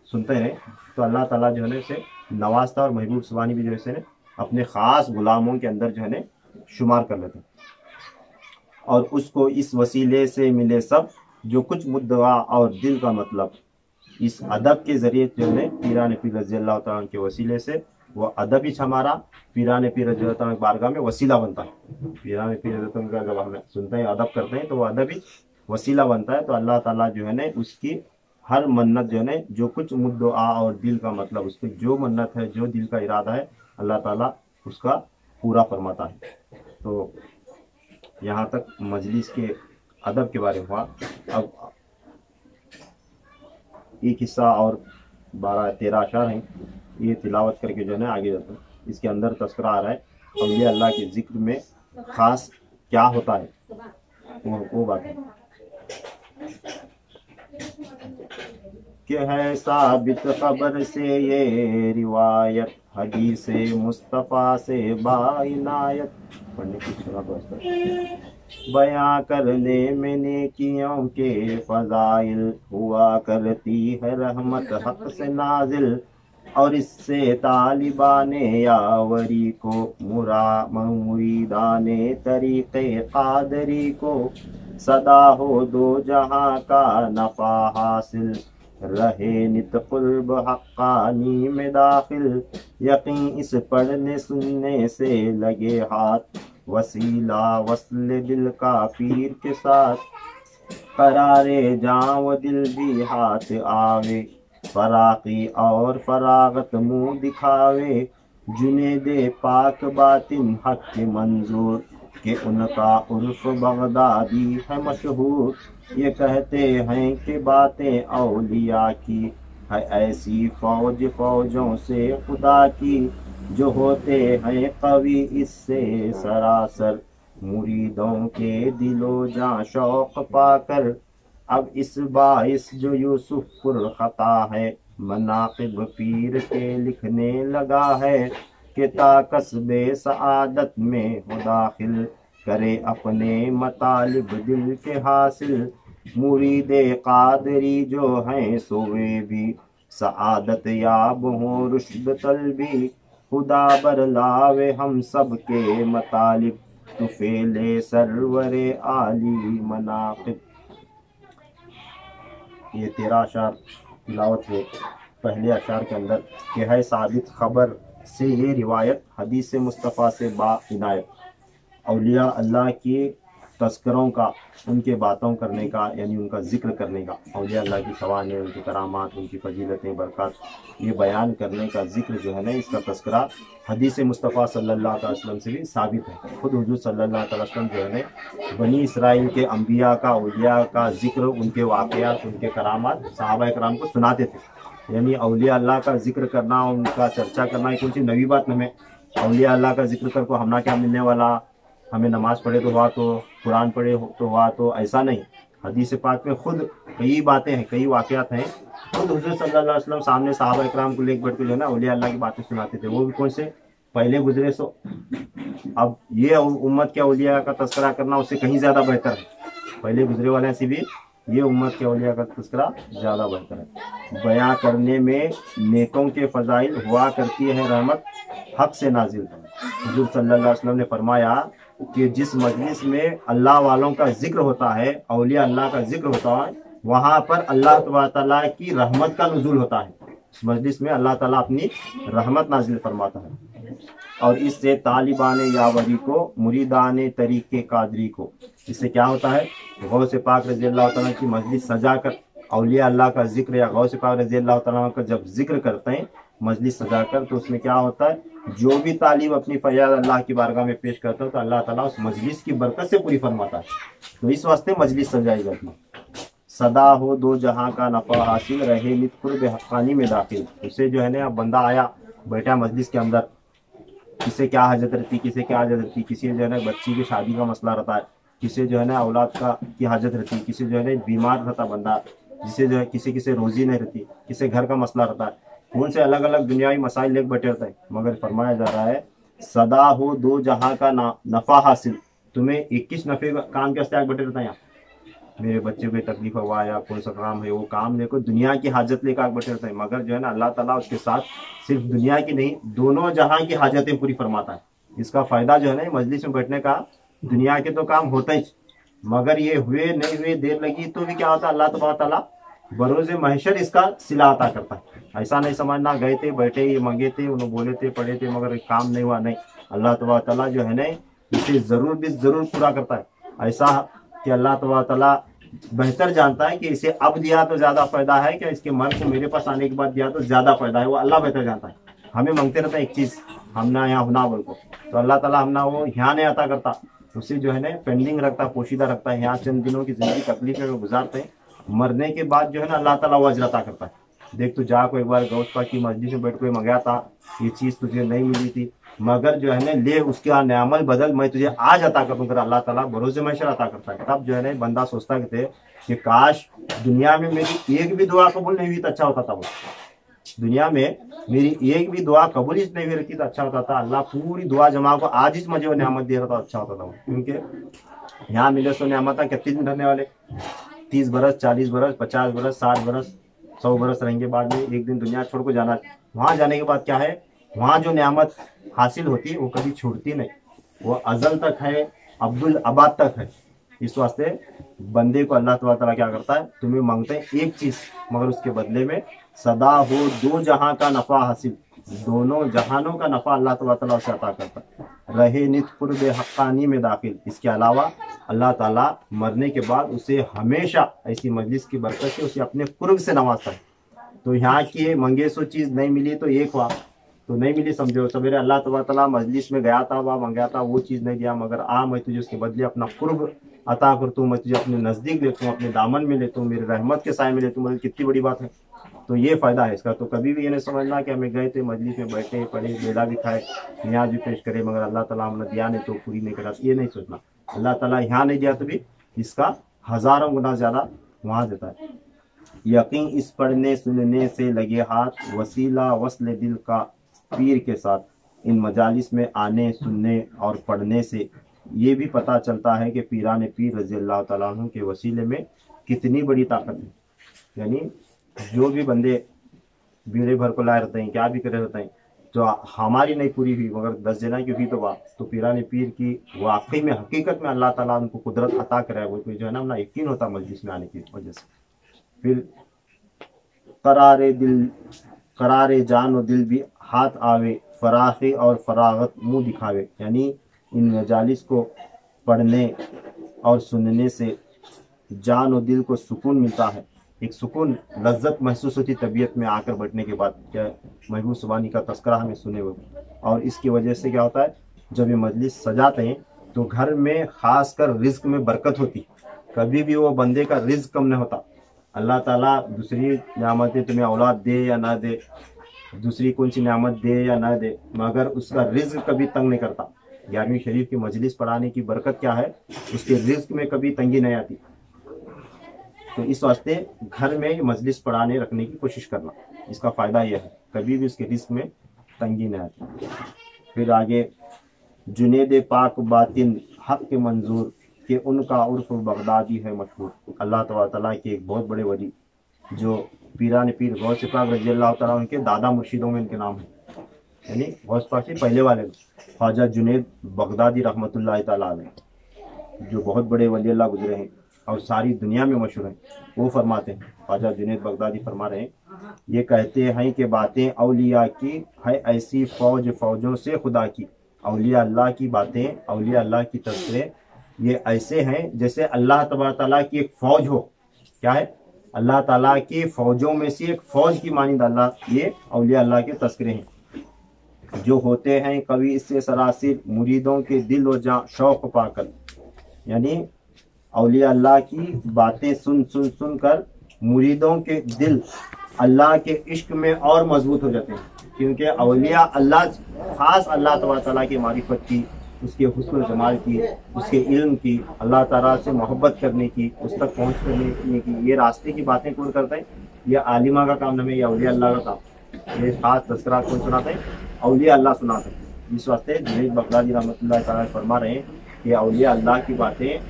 सुनते हैं तो अल्लाह ताला जो है ना इसे नवाजता, और महबूब सुबहानी भी जो है अपने ख़ास गुलामों के अंदर जो है ना शुमार कर लेते हैं। और उसको इस वसीले से मिले सब जो कुछ मुद्दा और दिल का मतलब। इस अदब के जरिए जो है पीरान पीर रज़ी अल्लाह तआला के वसीले से वो अदब ही हमारा पीरान पीर रज़ी अल्लाह तआला बारगाह में वसीला बनता है। पीरान पीर रज़ी अल्लाह का जब हम सुनते हैं, अदब करते हैं, तो वो अदब ही वसीला बनता है। तो अल्लाह ताला जो है ना उसकी हर मन्नत जो है ना, जो कुछ मुद्दा और दिल का मतलब, उसकी जो मन्नत है, जो दिल का इरादा है, अल्लाह ताला उसका पूरा फरमाता है। تو यहाँ तक मजलिस के अदब के बारे में हुआ। अब एक हिस्सा और 12-13 अशार हैं, ये तिलावत करके जो है ना आगे जाते हैं। इसके अंदर तस्करा आ रहा है औलिया अल्लाह के जिक्र में खास क्या होता है, वो बात है कि है साबित खबर से ये रिवायत, हदीस मुस्तफ़ा से बाइनायत। पढ़ने की बयां करने में नेकियों के फजाइल, हुआ करती है रहमत हक से नाजिल। और इससे तालिबाने यावरी को मुरीदाने तरीक़े क़ादरी को सदा हो दो जहां का नफ़ा हासिल। रहे नित क़ुर्ब हक़्क़ानी में दाखिल, यकीन इस पढ़ने सुनने से लगे हाथ। वसीला वस्ल दिल का पीर के साथ, करारे जाँ दिल भी हाथ आवे। फराकी और फरागत मुँह दिखावे, जुनेदे पाक बातिन हक के मंजूर कि उनका उर्फ बगदादी है मशहूर। ये कहते हैं कि बातें औलिया की है ऐसी फौज फौजों से खुदा की, जो होते हैं कवि इससे सरासर। मुरीदों के दिलो जां शौक पाकर, अब इस बाइस जो यूसुफ पुर खता है, मनाक़िब पीर के लिखने लगा है कि ताकस्बे सआदत में हो दाखिल। करे अपने मतालिब दिल के हासिल, मुरीदे कादरी जो हैं सोवे भी सआदत याब हों रुश्द तलबी। खुदा बरलावे हम सब के मतालिब, तुफेले सरवरे आली मनाक़िब। ये 13 अशार तिलावत है। पहले अशार के अंदर कि है साबित खबर से ये रिवायत, हदीस मुस्तफ़ा से बाइनायत। औलिया अल्लाह के तस्करों का, उनके बातों करने का, यानी उनका जिक्र करने का, औलिया अल्लाह की शवानें, उनकी करामात, उनकी फजीलतें, बरकत, ये बयान करने का जिक्र जो है ना, इसका तस्करा हदीस मुस्तफ़ा सल्लल्लाहु अलैहि वसल्लम से भी साबित है। खुद हुजूर सल्लल्लाहु अलैहि वसल्लम जो है ना, बनी इसराइल के अंबिया का, औलिया का जिक्र, उनके वाक़यात, उनके करामात सहाबा इकराम को सुनाते थे। यानी औलिया अल्लाह का जिक्र करना, उनका चर्चा करना एक ऊँची नवी बात नहीं है। औलिया अल्लाह का जिक्र कर को हमना क्या मिलने वाला, हमें नमाज पढ़े तो हुआ, तो कुरान पढ़े तो हुआ, तो ऐसा नहीं। हदीस पाक में खुद कई बातें हैं, कई वाक़यात हैं। खुद हुज़ूर सल्लल्लाहु अलैहि वसल्लम सामने सहाबा इकराम को लेकर बैठ के जो है ना औलिया अल्लाह की बातें सुनाते थे। वो भी कौन से, पहले गुजरे सो। अब ये उम्मत के औलिया का तस्करा करना उससे कहीं ज़्यादा बेहतर है। पहले गुजरे वाले से भी ये उम्मत के औलिया का तस्करा ज़्यादा बेहतर है। बयां करने में नेकों के फ़ज़ाइल, हुआ करती है रहमत हक से नाजिल। हुज़ूर सल्लल्लाहु अलैहि वसल्लम ने फरमाया कि जिस मजलिस में अल्लाह वालों का जिक्र होता है, औलिया अल्लाह का जिक्र होता है, वहाँ पर अल्लाह तआला की रहमत का नुज़ूल होता है। इस मजलिस में अल्लाह ताला अपनी रहमत नाजिल फरमाता है। और इससे तालिबान यावरी को, मुरीदान तरीक़े कादरी को, इससे क्या होता है, गौस पाक रज़ी अल्लाह तआला की मजलिस सजा कर औलिया अल्लाह का जिक्र या गौस पाक रज़ी अल्लाह तआला का जब जिक्र करते हैं मजलिस सजा कर, तो उसमें क्या होता है, जो भी तालीब अपनी फरियाद अल्लाह की बारगाह में पेश करता है तो अल्लाह ताला उस मजलिस की बरकत से पूरी फरमाता है। तो इस वास्ते मजलिस सजाई जाती है। सदा हो दो जहां का नफ़ा हासिल, रहे नित क़ुर्ब हक़्क़ानी में दाखिल। उससे जो है ना, बंदा आया बैठा मजलिस के अंदर, किसे क्या हाजत रहती, किसे क्या हाजत रहती, किसी जो है ना बच्ची की शादी का मसला रहता है, किसे जो है ना औलाद का की हाजत रहती, किसी जो है ना बीमार रहता बंदा, जिसे जो है किसी रोज़ी नहीं रहती, किसे घर का मसला रहता है, कौन से अलग अलग दुनियावी मसाइल लेकर बैठे रहते हैं। मगर फरमाया जा रहा है सदा हो दो जहां का नफ़ा हासिल। तुम्हें 21 नफ़े काम के वास्ते बैठे रहता है। यहाँ मेरे बच्चे को तकलीफ हुआ या कौन सा काम है, वो काम लेकर दुनिया की हाजत लेकर बैठे रहते हैं। मगर जो है ना अल्लाह ताला उसके साथ सिर्फ दुनिया की नहीं, दोनों जहां की हाजतें पूरी फरमाता है। इसका फ़ायदा जो है ना मजलिस में बैठने का, दुनिया के तो काम होते ही, मगर ये हुए नहीं हुए, देर लगी तो भी क्या होता है, अल्लाह ताला बरोज़े महशर इसका सिला अता करता है। ऐसा नहीं समझना गए थे, बैठे, ये मंगे थे, उन्होंने बोले थे, पढ़े थे, मगर काम नहीं हुआ, नहीं। अल्लाह ताला जो है ना इसे ज़रूर भी ज़रूर पूरा करता है। ऐसा कि अल्लाह ताला बेहतर जानता है कि इसे अब दिया तो ज़्यादा फ़ायदा है, कि इसके मर्द को मेरे पास आने के बाद दिया तो ज़्यादा फ़ायदा है, वो अल्लाह बेहतर जानता है। हमें मांगते रहते हैं एक चीज़, हमना यहाँ हुना बोल को, तो अल्लाह ताला हमना वो यहाँ नहीं अता करता, उसे जो है ना पेंडिंग रखता, पोशीदा रखता है। यहाँ चंद दिनों की जिंदगी तकलीफ में गुजारते हैं, मरने के बाद जो है ना अल्लाह ताला वो अजर अता करता है। देख तू जा को एक बार गौस पाक की मस्जिद में बैठ के मंगाया था, ये चीज तुझे नहीं मिली थी, मगर जो है ना ले उसके नेमल बदल मैं तुझे आज अता करूंगा, अल्लाह ताला भरोसे मैशर अता करता है। तब जो है ना बंदा सोचता थे कि काश दुनिया में मेरी एक भी दुआ कबूल नहीं हुई तो अच्छा होता था, वो दुनिया में मेरी एक भी दुआ कबूल ही नहीं हुई रहती तो अच्छा होता था। अल्लाह पूरी दुआ जमा को आज ही मुझे वो नेमत दे रहा था, अच्छा होता था। क्योंकि यहाँ मिले सो नेमत कितने दिन रहने वाले, 30 बरस, 40 बरस, 50 बरस, 60 बरस, 100 बरस रहेंगे, बाद में एक दिन दुनिया छोड़ को जाना। वहां जाने के बाद क्या है, वहां जो नेमत हासिल होती है वो कभी छूटती नहीं, वो अजल तक है, अब्दुल अबाद तक है। इस वास्ते बंदे को अल्लाह ताला क्या करता है, तुम्हें मांगते हैं एक चीज, मगर उसके बदले में सदा हो दो जहां का नफा हासिल, दोनों जहानों का नफा अल्लाह ताला उसे अता करता है। रहे नित कुर्ब हक्कानी में दाखिल, इसके अलावा अल्लाह ताला मरने के बाद उसे हमेशा ऐसी मजलिस की बरकत से उसे अपने कुर्ब से नवाजता है। तो यहाँ की मंगे सो चीज नहीं मिली तो एक हुआ, तो नहीं मिली समझो, सवेरे अल्लाह ताला मजलिस में गया था, वह मंगाया था, वो चीज नहीं दिया, मगर मैं तुझे उसके बदले अपना कुर्ब अता करता हूँ, मैं तुझे अपने नजदीक लेता हूँ, अपने दामन में लेता हूँ, मेरे रहमत के साय में लेता हूँ। कितनी बड़ी बात है। तो ये फायदा है इसका। तो कभी भी ये नहीं समझना कि हमें गए थे मजलिस में बैठे पढ़े, बेला भी खाए, न्याज भी पेश करे, मगर अल्लाह ताला हमने दिया नहीं तो पूरी नहीं करा, ये नहीं सोचना। अल्लाह ताला यहाँ नहीं दिया तो भी इसका हजारों गुना ज्यादा वहां देता है। यकीन इस पढ़ने सुनने से लगे हाथ, वसीला वस्ल दिल का पीर के साथ। इन मजालिस में आने सुनने और पढ़ने से ये भी पता चलता है कि पीरान पीर रज़ी अल्लाह तआला अन्हु के वसीले में कितनी बड़ी ताकत है। यानी जो भी बंदे बीड़े भर को लाए रहते हैं, क्या भी करे रहते हैं, तो हमारी नहीं पूरी हुई मगर 10 जना की हुई, तो पीरान पीर की वाकई में हकीकत में अल्लाह ताला उनको कुदरत अता कराए, वो जो है ना अपना यकीन होता मजलिस में आने की वजह से। फिर करारे जान और दिल भी हाथ आवे, फराखे और फरागत मुंह दिखावे। यानी इन मजालिस को पढ़ने और सुनने से जान और दिल को सुकून मिलता है, एक सुकून लज्जत महसूस होती तबीयत में आकर बैठने के बाद, क्या महबूब सुबानी का तस्करा हमें सुने हुए। और इसकी वजह से क्या होता है, जब ये मजलिस सजाते हैं तो घर में खासकर रिज्क में बरकत होती, कभी भी वो बंदे का रिज्क कम नहीं होता। अल्लाह ताला दूसरी नियामतें तुम्हें औलाद दे या ना दे, दूसरी कौन सी नियामत दे या ना दे, मगर उसका रिज्क कभी तंग नहीं करता। 11वीं शरीफ की मजलिस पढ़ाने की बरकत क्या है, उसके रिज्क में कभी तंगी नहीं आती। तो इस वास्ते घर में मजलिस पढ़ाने रखने की कोशिश करना, इसका फायदा यह है कभी भी उसके रिज्क में तंगी नहीं आती। फिर आगे जुनेद पाक बातिन हक के मंजूर कि उनका उर्फ बगदादी है मशहूर। अल्लाह ताला के एक बहुत बड़े वली जो पीरान पीर गौस पाक रज़ी अल्लाह ताला उनके दादा मुर्शिदों में इनके नाम है, यानी गौस पाक से पहले वाले ख्वाजा जुनेद बगदादी रहमतुल्लाह ताला अलैह, जो बहुत बड़े वली अल्लाह गुजरे हैं और सारी दुनिया में मशहूर हैं। वो फरमाते हैं, ख्वाजा जुनेद बगदादी फरमा रहे हैं, ये कहते हैं कि बातें औलिया की है ऐसी फौज फौजों से खुदा की। औलिया अल्लाह की बातें, औलिया अल्लाह की तस्वीरें ये ऐसे हैं जैसे अल्लाह तबारक ताला की एक फौज हो। क्या है, अल्लाह ताला की फौजों में से एक फौज की मानिंद अल्लाह, ये औलिया अल्लाह के तस्करे हैं जो होते हैं कभी इससे सरासिर मुरीदों के दिल और जान शौक पाकर। यानी औलिया अल्लाह की बातें सुन सुन सुन कर मुरीदों के दिल अल्लाह के इश्क में और मजबूत हो जाते हैं, क्योंकि औलिया अल्लाह खास अल्लाह तबारक ताला की मारिफत की, उसके हुस्न जमाल की, उसके इल्म की, अल्लाह ताला से मोहब्बत करने की, उस तक पहुँच करने की, ये रास्ते की बातें कौन करते हैं, ये आलिमा का काम नहीं है, औलिया अल्लाह का काम। ये खास तस्करा कौन सुनाते हैं, औलिया अल्लाह सुनाते हैं। इस वास्ते जुनैद बगदादी रहमतुल्लाह ताला फरमा रहे हैं कि औलिया अल्लाह की बातें,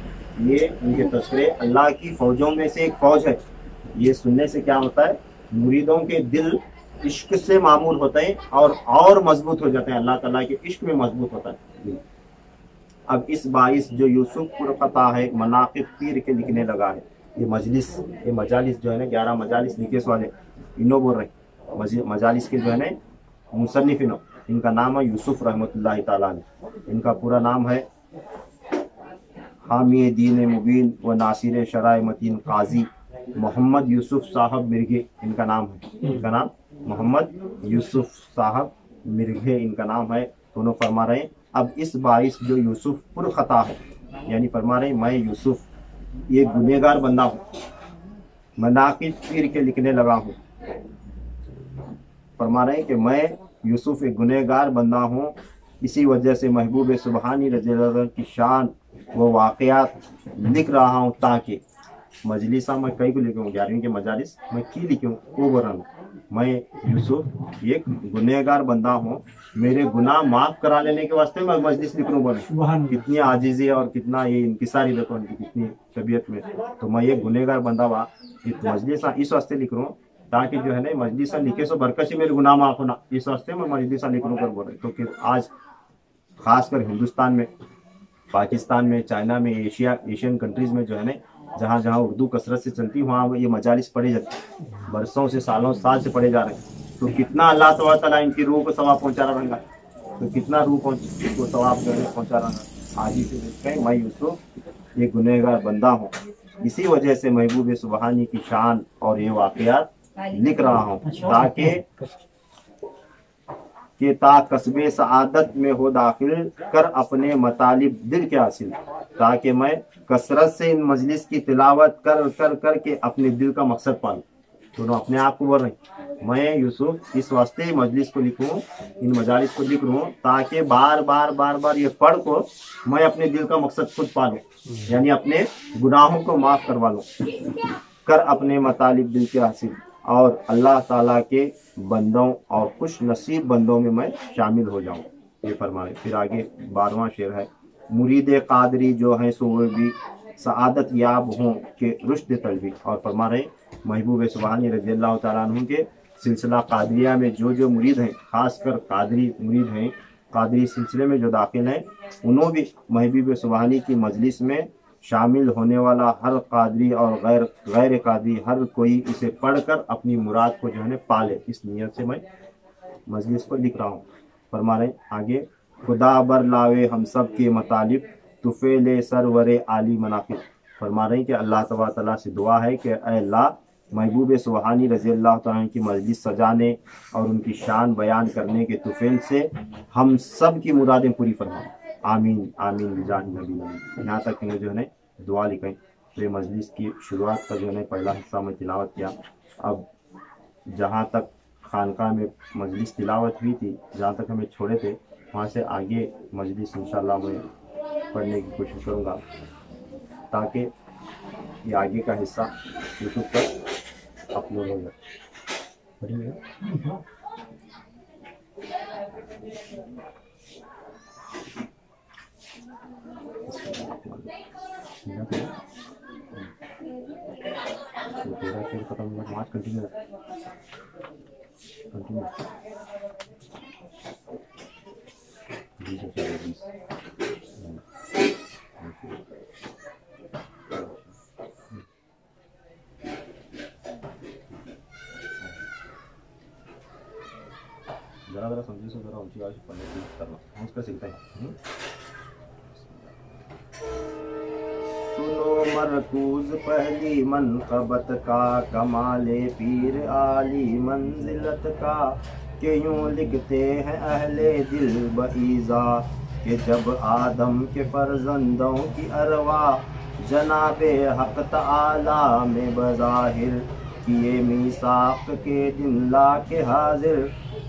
ये उनके तस्करे अल्लाह की फौजों में से एक फौज है। ये सुनने से क्या होता है, मुरीदों के दिल इश्क से मामूर होते हैं और मजबूत हो जाते हैं, अल्लाह ताला के इश्क में मजबूत होता है। अब इस बाइस जो यूसुफ पुरक़ता है मनाक़िब पीर के लिखने लगा है। ये मजालिस जो है ना 11 मजालिस लिखे वाले इनो बोल रहे हैं, मजालिस के जो है ना मुसन्निफ इनो, इनका नाम है यूसुफ रहमतुल्लाह ताला अलैह। इनका पूरा नाम है हामी दीन मुबीन व नासिर शराय मतीन काजी मोहम्मद यूसुफ साहब मिर्गे, इनका नाम है। इनका नाम मोहम्मद यूसुफ साहब मिर्घे इनका नाम है। दोनों फरमा रहे हैं अब इस बाइस जो यूसुफ पुरखता है, यानी फरमा रहे हैं मैं यूसुफ ये गुनहगार बंदा हूँ, मनाकिब पीर के लिखने लगा हूँ। फरमा रहे हैं कि मैं यूसुफ एक गुनहगार बंदा हूँ, इसी वजह से महबूब सुबहानी रज़ी अल्लाह अन्हु की शान व वाक़यात लिख रहा हूँ, ताकि मजलिसा मैं कई को लिखे हूँ 11वीं के मजालिस मैं की लिखे हूँ वो बरन मैं यूसुफ एक गुनहगार बंदा हूँ, मेरे गुनाह माफ़ करा लेने के वास्ते मैं मजलिस लिख रहा हूँ। बने कितनी आजीज़ी और कितना ये इनकिसारी देखो उनकी कितनी तबीयत में, तो मैं ये गुनहगार बंदा हुआ मजलिसा इस वास्ते लिख रहा हूँ ताकि जो है ना मजलिसा लिखे सो बरकत से मेरे गुनाह माफ़ होना, इस वास्ते मैं मजलिसा लिख रहा हूँ बोल रहे। तो फिर आज खासकर हिंदुस्तान में, पाकिस्तान में, चाइना में, एशियन कंट्रीज़ में जो है ना जहाँ जहाँ उर्दू कसरत से चलती है वहाँ ये मजालिस पढ़े जाते हैं, बरसों से सालों साल से पढ़े जा रहे हैं। तो कितना अल्लाह तआला इनकी रूह को सवाब पहुँचा रहा रहेगा, तो कितना रूह को सवाब पहुँचा रहा है। आज ही से देखते हैं मैं यूसुफ ये गुनहगार बंदा हूँ, इसी वजह से महबूब सुबहानी की शान और ये वाक़यात लिख रहा हूँ ताकि ता कस्बे सआदत में हो दाखिल कर अपने मतालिब दिल के हासिल, ताकि मैं कसरत से इन मजलिस की तिलावत कर कर कर के अपने दिल का मकसद पालूं। दोनों अपने आप को बोल रहे हैं मैं यूसुफ इस वास्ते मजलिस को लिखूं, इन मजालिस को लिख रहा हूँ ताकि बार बार ये पढ़ को मैं अपने दिल का मकसद खुद पालूं, यानी अपने गुनाहों को माफ करवा लूं, कर अपने मतालिब दिल के हासिल और अल्लाह ताला के बंदों और खुश नसीब बंदों में मैं शामिल हो जाऊं, ये फरमाए। फिर आगे 12वां शेर है मुरीद कादरी जो है सो भी सआदत याब हों के रुश्द तलबी, और फरमा रहे महबूब सुबहानी रज़ी अल्लाह तआला अन्हु के सिलसिला कादरिया में जो मुरीद हैं, खासकर कादरी मुरीद हैं, कादरी सिलसिले में जो दाखिल हैं, उन्होंने भी महबूब सुबहानी की मजलिस में शामिल होने वाला हर कादरी और गैर कादरी हर कोई इसे पढ़कर अपनी मुराद को जो है पाले, इस नियत से मैं मजलिस को लिख रहा हूँ। फरमा रहे आगे खुदा बर लावे हम सब के मतालिब तुफेले सरवरे आली मनाकिब, फरमा रहे कि अल्लाह तआला से दुआ है कि अल्लाह महबूब सुबहानी रज़ी अल्लाह तआला की मजलिस सजाने और उनकी शान बयान करने के तुफेल से हम सब की मुरादें पूरी फरमाएं, आमीन आमीन बिजान नबी। यहाँ तक इन्हें जो है दुआ लिखें। तो ये मजलिस की शुरुआत का जो है पहला हिस्सा में तिलावत किया। अब जहाँ तक खानका में मजलिस तिलावत हुई थी, जहाँ तक हमें छोड़े थे, वहाँ से आगे मजलिस इंशाअल्लाह मैं पढ़ने की कोशिश करूँगा ताकि ये आगे का हिस्सा यूट्यूब पर अपलोड हो जाए। पढ़िए तेरा शेर खत्म हुआ, 5 कंटिन्यू जरा समझिए से जरा ऊंची आवाज पढ़ने की करना, हम उसका सीखते हैं। सुनो मरकूज पहली मनक़बत का कमाले पीर आली मंजिलत का, कि यूं लिखते हैं अहले दिल बईज़ा कि जब आदम के फर्जंदों की अरवा जनाबे हक़ तआला में बज़ाहिर किए मीसाक़ के दिन ला के हाजिर,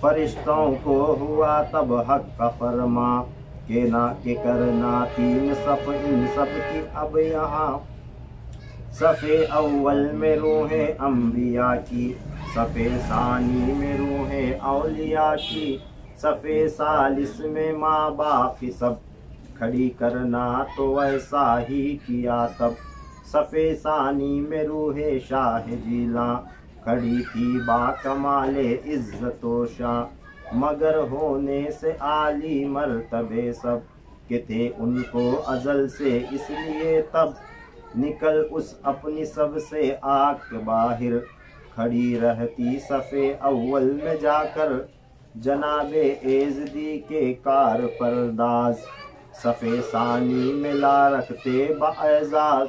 फरिश्तों को हुआ तब हक़ का फरमा के ना के करना 3 सफ़ इन सब की अब यहाँ सफ़े अव्वल में रूहें अम्बिया की, सफ़े सानी में रूहें औलिया की, सफ़े सालिस में माँ बाप की सब खड़ी करना तो वैसा ही किया तब, सफ़े सानी में रूहे शाह जीला खड़ी थी बा कमाले इज़्ज़तो शाह, मगर होने से आली मर्तबे सब के थे उनको अज़ल से, इसलिए तब निकल उस अपनी सबसे आक बाहिर खड़ी रहती सफ़े अव्वल में जाकर जनाबे एज़दी के कार परदाज, सफ़े सानी में ला रखते बाएज़ाज़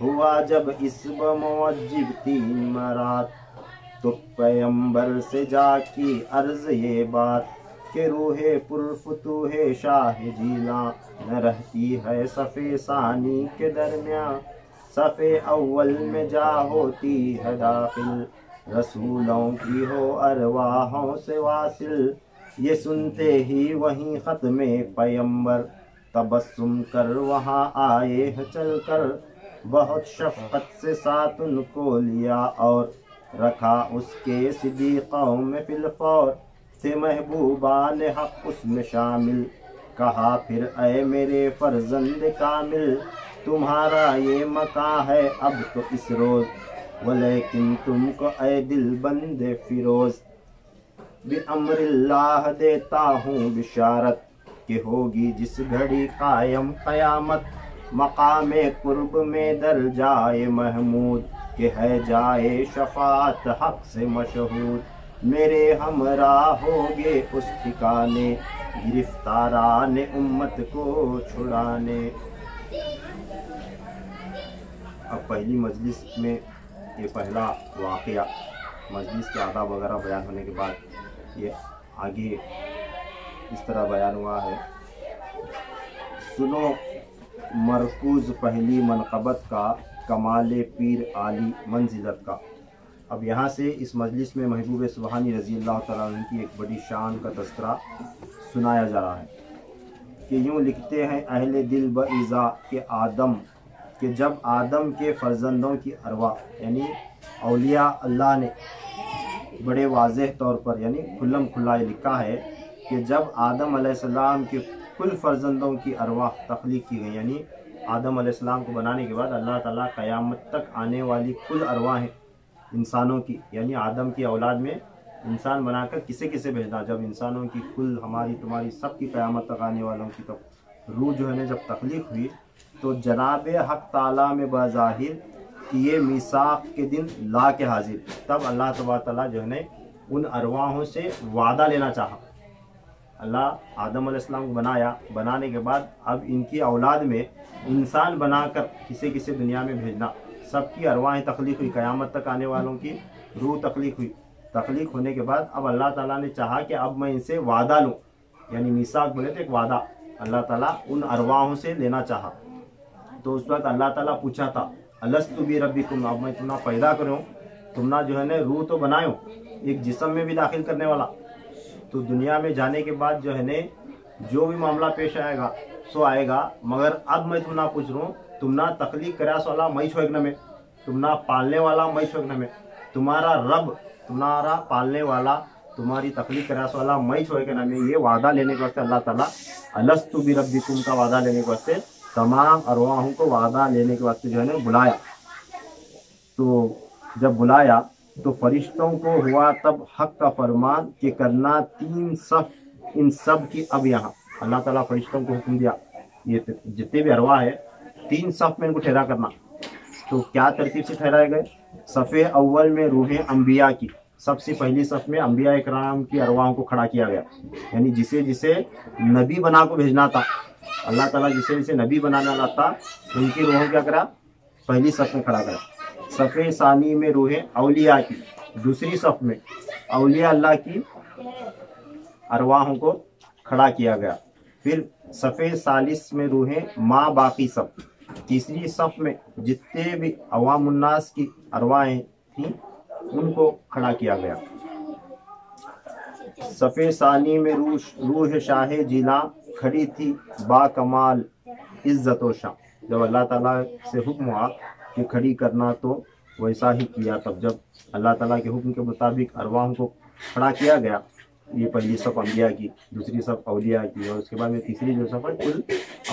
हुआ जब इस बमौजिब 3 मरात, तो पैगंबर से जाकी अर्ज़ ये बात کہ روح پرفتوح شاہ جیلاں نہ رہتی ہے صفِ ثانی کے درمیاں، صف اول میں جا ہوتی ہے داخل، رسولوں کی ہو ارواحوں سے واصل، یہ سنتے ہی وہیں ختم پیمبر تبسم کر وہاں آئے ہیں چل کر، بہت شفقت سے ساتھ ان کو لیا اور رکھا اس کے صدیقوں میں فی الفور، تھے محبوبان حق اس میں شامل، کہا پھر اے میرے فرزند کامل، تمہارا یہ مقام ہے اب تو اس روز، ولیکن تم کو اے دل بند فیروز، بِأَمْرِ اللہ دیتا ہوں بشارت کہ ہوگی جس گھڑی قائم قیامت، مقام قرب میں در جائے محمود کہ ہے جائے شفاعت حق سے مشہود، میرے ہمراہ ہوگے اس ٹھکانے گرفتاران امت کو چھڑانے۔ اب پہلی مجلس میں یہ پہلا واقعہ، مجلس کے آداب وغیرہ بیان ہونے کے بعد یہ آگے اس طرح بیان ہوا ہے، سنو مرکوز پہلی منقبت کا، کمال پیر عالی منزلت کا۔ اب یہاں سے اس مجلس میں محبوب سبحانی رضی اللہ تعالیٰ عنہ کی ایک بڑی شان کا تذکرہ سنایا جا رہا ہے کہ یوں لکھتے ہیں اہل دل بإذا کہ آدم، کہ جب آدم کے فرزندوں کی ارواح، یعنی اولیاء اللہ نے بڑے واضح طور پر یعنی کھلم کھلا لکھا ہے کہ جب آدم علیہ السلام کے کل فرزندوں کی ارواح تخلیق کی گئی، یعنی آدم علیہ السلام کو بنانے کے بعد اللہ تعالیٰ قیامت تک آنے والی کل ارواح انسانوں کی، یعنی آدم کی اولاد میں انسان بنا کر کسے کسے بھیجنا، جب انسانوں کی کل ہماری تمہاری سب کی قیامت تک آنے والوں کی تب روح جو ہے نا جب تخلیق ہوئی، تو جناب حق تعالیٰ میں بظاہر کہ یہ میثاق کے دن لا کے حاضر، تب اللہ تبارک تعالیٰ جو ہے نا ان ارواحوں سے وعدہ لینا چاہا۔ اللہ آدم علیہ السلام کو بنایا، بنانے کے بعد اب ان کی اولاد میں انسان بنا کر کسے کسے دنیا میں بھیجنا، سب کی ارواحیں تخلیق ہوئی، قیامت تک آنے والوں کی روح تخلیق ہوئی۔ تخلیق ہونے کے بعد اب اللہ تعالیٰ نے چاہا کہ اب میں ان سے وعدہ لوں، یعنی میثاق بولے تو ایک وعدہ اللہ تعالیٰ ان ارواحوں سے لینا چاہا۔ تو اس وقت اللہ تعالیٰ پوچھا تھا الست بربکم، اب میں تمہیں پیدا کروں، تم نہ جو ہے نا روح تو بناؤ ایک جسم میں بھی داخل کرنے والا، تو دنیا میں جانے کے بعد جو ہے نا جو بھی معاملہ پیش آئے گا سو آئے گا، مگر اب میں تم نہ پوچھ رہا ہوں، تم نہ تخلیق کرا سو اللہ میں چھوڑنا میں، تم نہ پالنے والا میں چھوڑنا میں، تمہارا رب تمہارا پالنے والا تمہاری تخلیق کرا سو اللہ میں چھوڑنا میں، یہ وعدہ لینے کے واسطے اللہ تعالیٰ الست بربکم کا وعدہ لینے کے واسطے تمام ارواحوں کو وعدہ لینے کے واسطے جو ہے نا بلایا۔ تو جب بلایا تو فرشتوں کو ہوا تب حق کا فرمان کہ کرنا 3 صف ان سب کی، اب یہاں اللہ تعالیٰ فرشتوں کو حکم دیا یہ جتنے بھی ارواح ہے 3 صف میں ان کو ٹھہرا کرنا۔ تو کیا ترتیب سے ٹھہرائے گئے؟ صف اول میں روح انبیاء کی، سب سے پہلی صف میں انبیاء اکرام کی ارواحوں کو کھڑا کیا گیا، یعنی جسے جسے نبی بنا کو بھیجنا تھا، اللہ تعالیٰ جسے جسے نبی بنانا والا تھا ان کی روحوں کیا کرا؟ پہلی صف میں کھڑا کرا۔ صف ثانی میں روح اولیاء کی، دوسری صف میں اولیاء اللہ کی ارواحوں کو کھڑا کیا گیا۔ پھر صف ثالث میں روح ماں باقی صف، تیسری صف میں جتنے بھی عوام الناس کی ارواحیں تھیں ان کو کھڑا کیا گیا۔ صف ثانی میں روح شاہ جیلاں کھڑی تھی با کمال عزت و شان، جب اللہ تعالیٰ سے حکم ہوا کہ کھڑی کرنا تو ویسا ہی کیا، تب جب اللہ تعالیٰ کے حکم کے مطابق ارواحوں کو کھڑا کیا گیا، یہ پہلی صف انبیاء کی، دوسری صف اولیاء کی، اور اس کے بعد میں تیسری جو صف ہے کل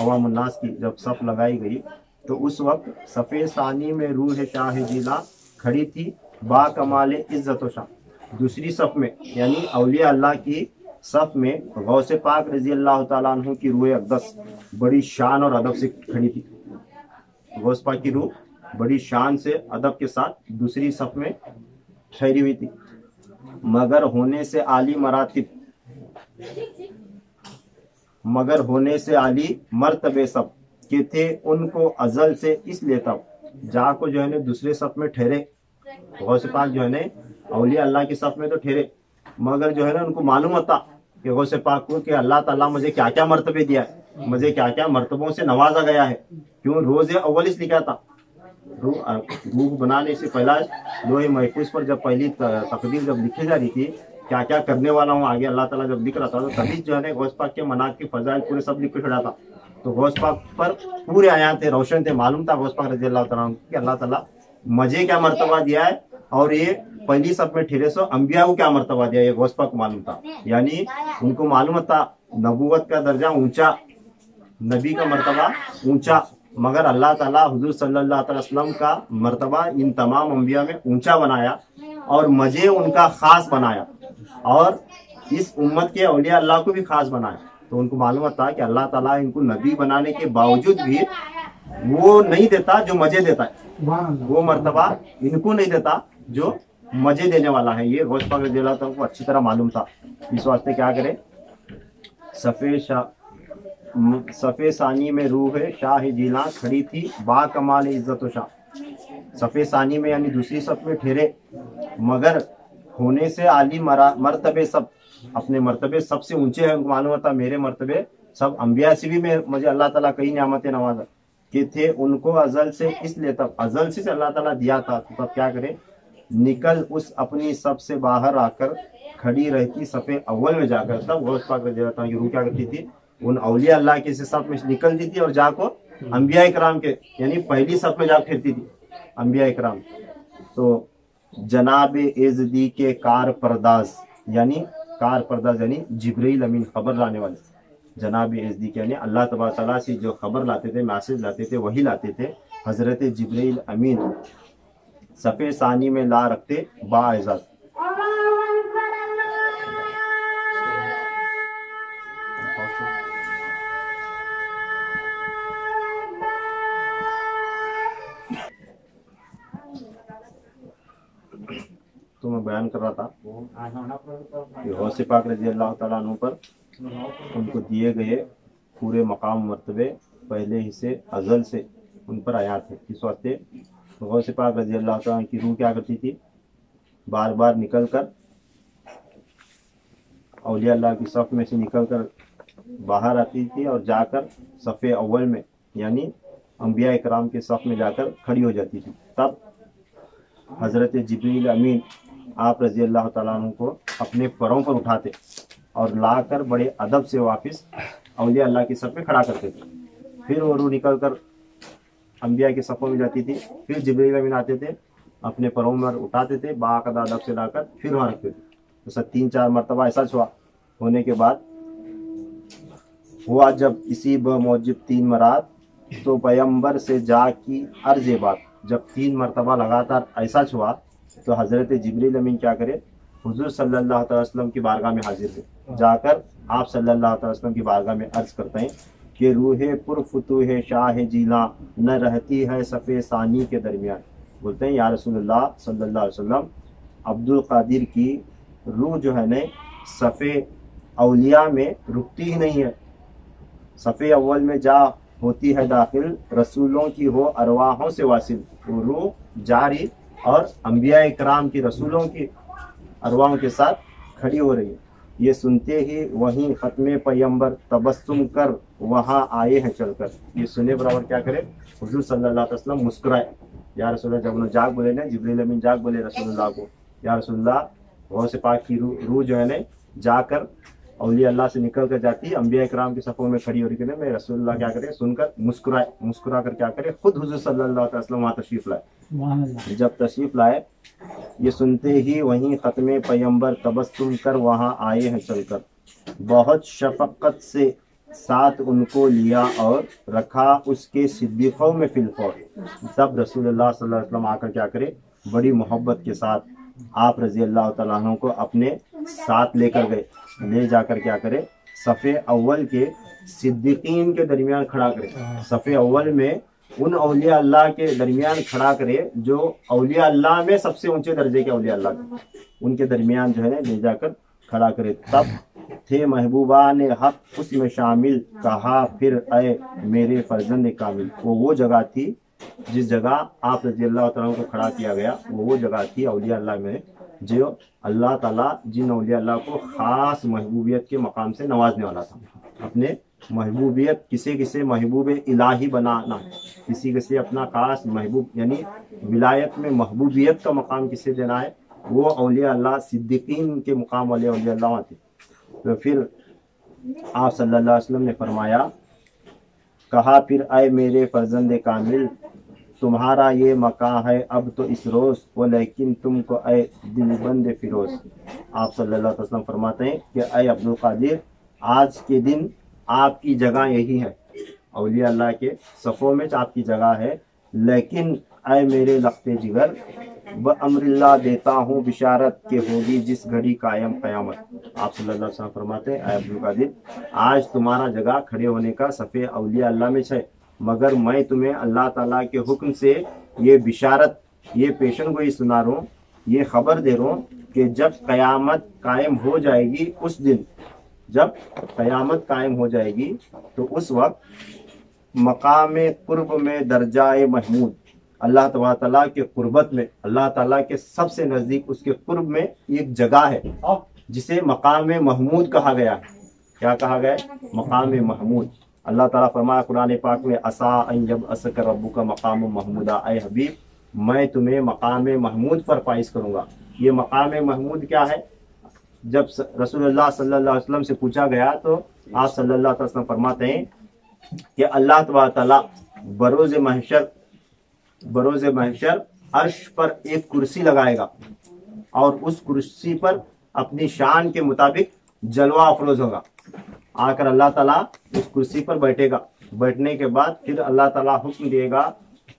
عوام الناس کی جب صف لگائی گئی، تو اس وقت صف ثانی میں روح شاہ جیلاں کھڑی تھی با کمال عزت و شان، دوسری صف میں یعنی اولیاء اللہ کی صف میں غوث پاک رضی اللہ تعالیٰ عنہ کی روح اقدس بڑی شان اور ادب سے کھڑی تھی، غوث پاک کی روح بڑی شان سے ادب کے ساتھ دوسری صف میں ٹھہری ہوئی تھی۔ مگر ہونے سے عالی مرتبے سب کہ تھے ان کو ازل سے اس لیے تب جا کو جو ہے نا دوسرے صف میں ٹھہرے، غوث پاک جو ہے نا اولیاء اللہ کی صف میں تو ٹھہرے، مگر جو ہے نا ان کو معلوم ہوتا कि गौस पाक को कि अल्लाह ताला मुझे क्या क्या मर्तबे दिया है, मुझे क्या क्या मर्तबों से नवाजा गया है। क्यों रोज़ अव्वल इस लिखा था, रूह बनाने से पहला लोहे महफूज पर जब पहली तकदीर जब लिखी जा रही थी, क्या क्या करने वाला हूँ आगे अल्लाह ताला जब लिख रहा था, तो तभी जो है ना गौस पाक के मनाक के फजाइल पूरे सब लिख के छोड़ा था। तो गौस पाक पर पूरे आयात थे, रोशन थे, मालूम था गौस पाक रज़ी अल्लाह तआला अन्हु कि अल्लाह ताला मुझे क्या मर्तबा दिया है, और ये पहली सब में ठहरे सो अंबिया को क्या मर्तबा दिया, ये गौस पाक को मालूम था। यानी उनको मालूम था नबूवत का दर्जा ऊंचा, नबी का मर्तबा ऊंचा, मगर अल्लाह ताला हुजूर सल्लल्लाहु अलैहि वसल्लम का मर्तबा इन तमाम अंबिया में ऊंचा बनाया और मुझे उनका खास बनाया, और इस उम्मत के औलिया अल्लाह को भी खास बनाया। तो उनको मालूम था कि अल्लाह ताला इनको नबी बनाने के बावजूद भी वो नहीं देता जो मजे देता है, वो मर्तबा इनको नहीं देता जो मजे देने वाला है। ये गौस पाक रज़ी अल्लाह तआला को अच्छी तरह मालूम था। इस वास्ते क्या करे, सफ़े सानी में रूह शाह जिला खड़ी थी बा कमाल इज्जत व शाह। सफ़े सानी में यानी दूसरी सफ में ठहरे, मगर होने से आली मर्तबे सब, अपने मर्तबे सबसे ऊंचे हैं। उनको मालूम था मेरे मर्तबे सब अंबिया से भी मुझे अल्लाह ताला कई नियामतें नवाजा के थे, उनको अजल से इसलिए तब अजल से अल्लाह ताला दिया था। तो तब क्या करे, निकल उस अपनी सब से बाहर आकर खड़ी रहती सफ़े अव्वल में जाकर। तब गौस पाक रज़ी अल्लाह तआला की रूह क्या करती थी, उन औलिया अल्लाह के सब में निकलती थी और जाको अंबिया इकराम के यानी पहली सब में जा फिरती थी अंबिया इकराम। तो जनाब एजदी के कार परदाज यानी जिब्रील अमीन खबर लाने वाले, जनाब एजदी के यानी अल्लाह तबारक तआला से जो खबर लाते थे, मैसेज लाते थे, वही लाते थे हजरत जिब्रील अमीन सफ़े सानी में ला रखते बाएजाज। तो मैं बयान कर रहा था कि गौस पाक रज़ी अल्लाह तआला अन्हु पर उनको दिए गए पूरे मकाम मर्तबे पहले ही से अजल से उन पर आया थे। इस वास्ते गौस पाक रज़ी अल्लाह तआला की रूह क्या करती थी, बार बार निकल कर औलिया अल्लाह की सफ़ में से निकल कर बाहर आती थी और जाकर सफ़े अव्वल में यानी अंबिया इकराम के सफ़ में जाकर खड़ी हो जाती थी। तब हज़रत जिब्रील अमीन आप रज़ी अल्लाह तआला अन्हु को अपने परों पर उठाते और लाकर बड़े अदब से वापस औलिया अल्लाह की सफ़ में खड़ा करते थे। फिर वो रूह निकल कर अंबिया के सफ़ों में जाती थी, फिर जिब्रील अमीन आते थे, अपने परों में उठाते थे, बाकायदा अदब से लाकर फिर वहाँ रखते थे। तो सब 3-4 मरतबा ऐसा हुआ। होने के बाद हुआ जब इसी बमौजिब 3 मरात, तो पैगंबर से जा की अर्ज़ बात। जब 3 मरतबा लगातार ऐसा हुआ तो हज़रत जिब्रील अमीन क्या करे, हुजूर सल्लल्लाहु अलैहि वसल्लम की बारगाह में हाजिर थे। जाकर आप सल्लल्लाहु अलैहि वसल्लम की बारगाह में अर्ज़ करते हैं कि रूहे पुरफुतूह शाह जिला न रहती है सफ़े सानी के दरमियान। बोलते हैं या रसूलुल्लाह सल्लल्लाहु अलैहि वसल्लम, अब्दुल कादिर की रूह जो है न सफ़े औलिया में रुकती ही नहीं है, सफ़े अव्वल में जा होती है दाखिल, रसूलों की हो अरवाहों से वासिल। वो रूह जारी और अंबिया इकराम की रसूलों की अरवाहों के साथ खड़ी हो रही है। ये सुनते ही वहीं ख़त्मे पैगंबर तबस्सुम कर वहाँ आए हैं चलकर। ये सुने बराबर क्या करे, हुजूर सल्लल्लाहु अलैहि वसल्लम मुस्कुराए। या रसूलुल्लाह, जब उन्होंने जाग बोले ना, जिब्रील अमीन जाग बोले रसूलुल्लाह को, या रसूलुल्लाह गौस पाक की रूह जो है ना जाकर औलिया अल्लाह से निकल कर जाती है, अंबिया इकराम की सफ़ों में खड़ी हो रही है। मैं रसूलुल्लाह क्या करे, सुनकर मुस्कुराए, मुस्कुरा कर क्या करे, खुद हुजूर सल्लल्लाहु अलैहि वसल्लम वहाँ तशरीफ़ लाए। जब तशरीफ़ लाए, ये सुनते ही वहीं ख़त्मे पैगंबर तबस्सुम कर वहाँ आए हैं चलकर। बहुत शफ़क़त से साथ उनको लिया और रखा उसके सिद्दीक़ों में फिलफौर। तब रसूलुल्लाह सल्लल्लाहु अलैहि वसल्लम आकर क्या करे, बड़ी मोहब्बत के साथ आप रज़ी अल्लाह तआला अन्हु को अपने साथ लेकर गए। ले जाकर क्या करे, सफ़े अव्वल के सिद्दीकीन के दरमियान खड़ा करे। सफ़े अव्वल में उन औलिया अल्लाह के दरमियान खड़ा करे जो औलिया अल्लाह में सबसे ऊंचे दर्जे के औलिया अल्लाह के, उनके दरमियान जो है ना ले जाकर खड़ा करे। तब थे महबूबा ने हक उसमें शामिल, कहा फिर ऐ मेरे फर्जंद कामिल। वो जगह थी जिस जगह आप रज़ी अल्लाह तआला को खड़ा किया गया, वो जगह थी औलिया अल्लाह में जो अल्लाह ताला जिन औलिया अल्लाह को ख़ास महबूबियत के मकाम से नवाजने वाला था। अपने महबूबियत किसे किसे महबूब इलाही बनाना, किसी किसे अपना ख़ास महबूब यानी विलायत में महबूबियत का मकाम किसे देना है, वो औलिया अल्लाह सिद्दीकीन के मुकाम वाले औलिया अल्लाह थे। तो फिर आप सल्लल्लाहु अलैहि वसल्लम ने फरमाया, कहा फिर आए मेरे फर्जंद कामिल, तुम्हारा ये मकां है अब तो इस रोज़, वो लेकिन तुमको ऐ दिलबंद फिरोज। आप सल्लल्लाहु अलैहि वसल्लम फरमाते हैं कि ऐ अब्दुल कादिर, आज के दिन आपकी जगह यही है, औलिया अल्लाह के सफ़ों में आपकी जगह है, लेकिन ऐ मेरे लख्ते जिगर, ब अमरिल्लाह देता हूँ बिशारत के होगी जिस घड़ी कायम क़यामत। आप सल्लल्लाहु अलैहि वसल्लम फरमाते हैं, ऐ अब्दुल कादिर, आज तुम्हारा जगह खड़े होने का सफ़े औलिया अल्लाह में है, मगर मैं तुम्हें अल्लाह ताला के हुक्म से ये बिशारत, ये पेशन गोई सुना रहा हूँ, ये खबर दे रहा हूँ कि जब क़यामत कायम हो जाएगी, उस दिन जब क़यामत कायम हो जाएगी तो उस वक्त मकाम कुर्ब में दर्जाए महमूद, अल्लाह ताला के कुर्बत में, अल्लाह ताला के सबसे नज़दीक उसके कुर्ब में एक जगह है जिसे मकाम महमूद कहा गया है। क्या कहा गया है? मकाम महमूद। अल्लाह ताला फरमाया कुरान पाक में, असा अन जब असक रब्बुका मकाम महमूदा, ऐ हबीब मैं तुम्हें मकाम महमूद पर फाइज करूँगा। ये मकाम महमूद क्या है? जब रसूलुल्लाह सल्लल्लाहु अलैहि वसल्लम से पूछा गया तो आप सल्लल्लाहु अलैहि वसल्लम फरमाते हैं कि अल्लाह ताला बरोज़ महशर अर्श पर एक कुर्सी लगाएगा और उस कुर्सी पर अपनी शान के मुताबिक जलवा अफरोज होगा। आकर अल्लाह ताला उस कुर्सी पर बैठेगा। बैठने के बाद फिर अल्लाह ताला हुक्म देगा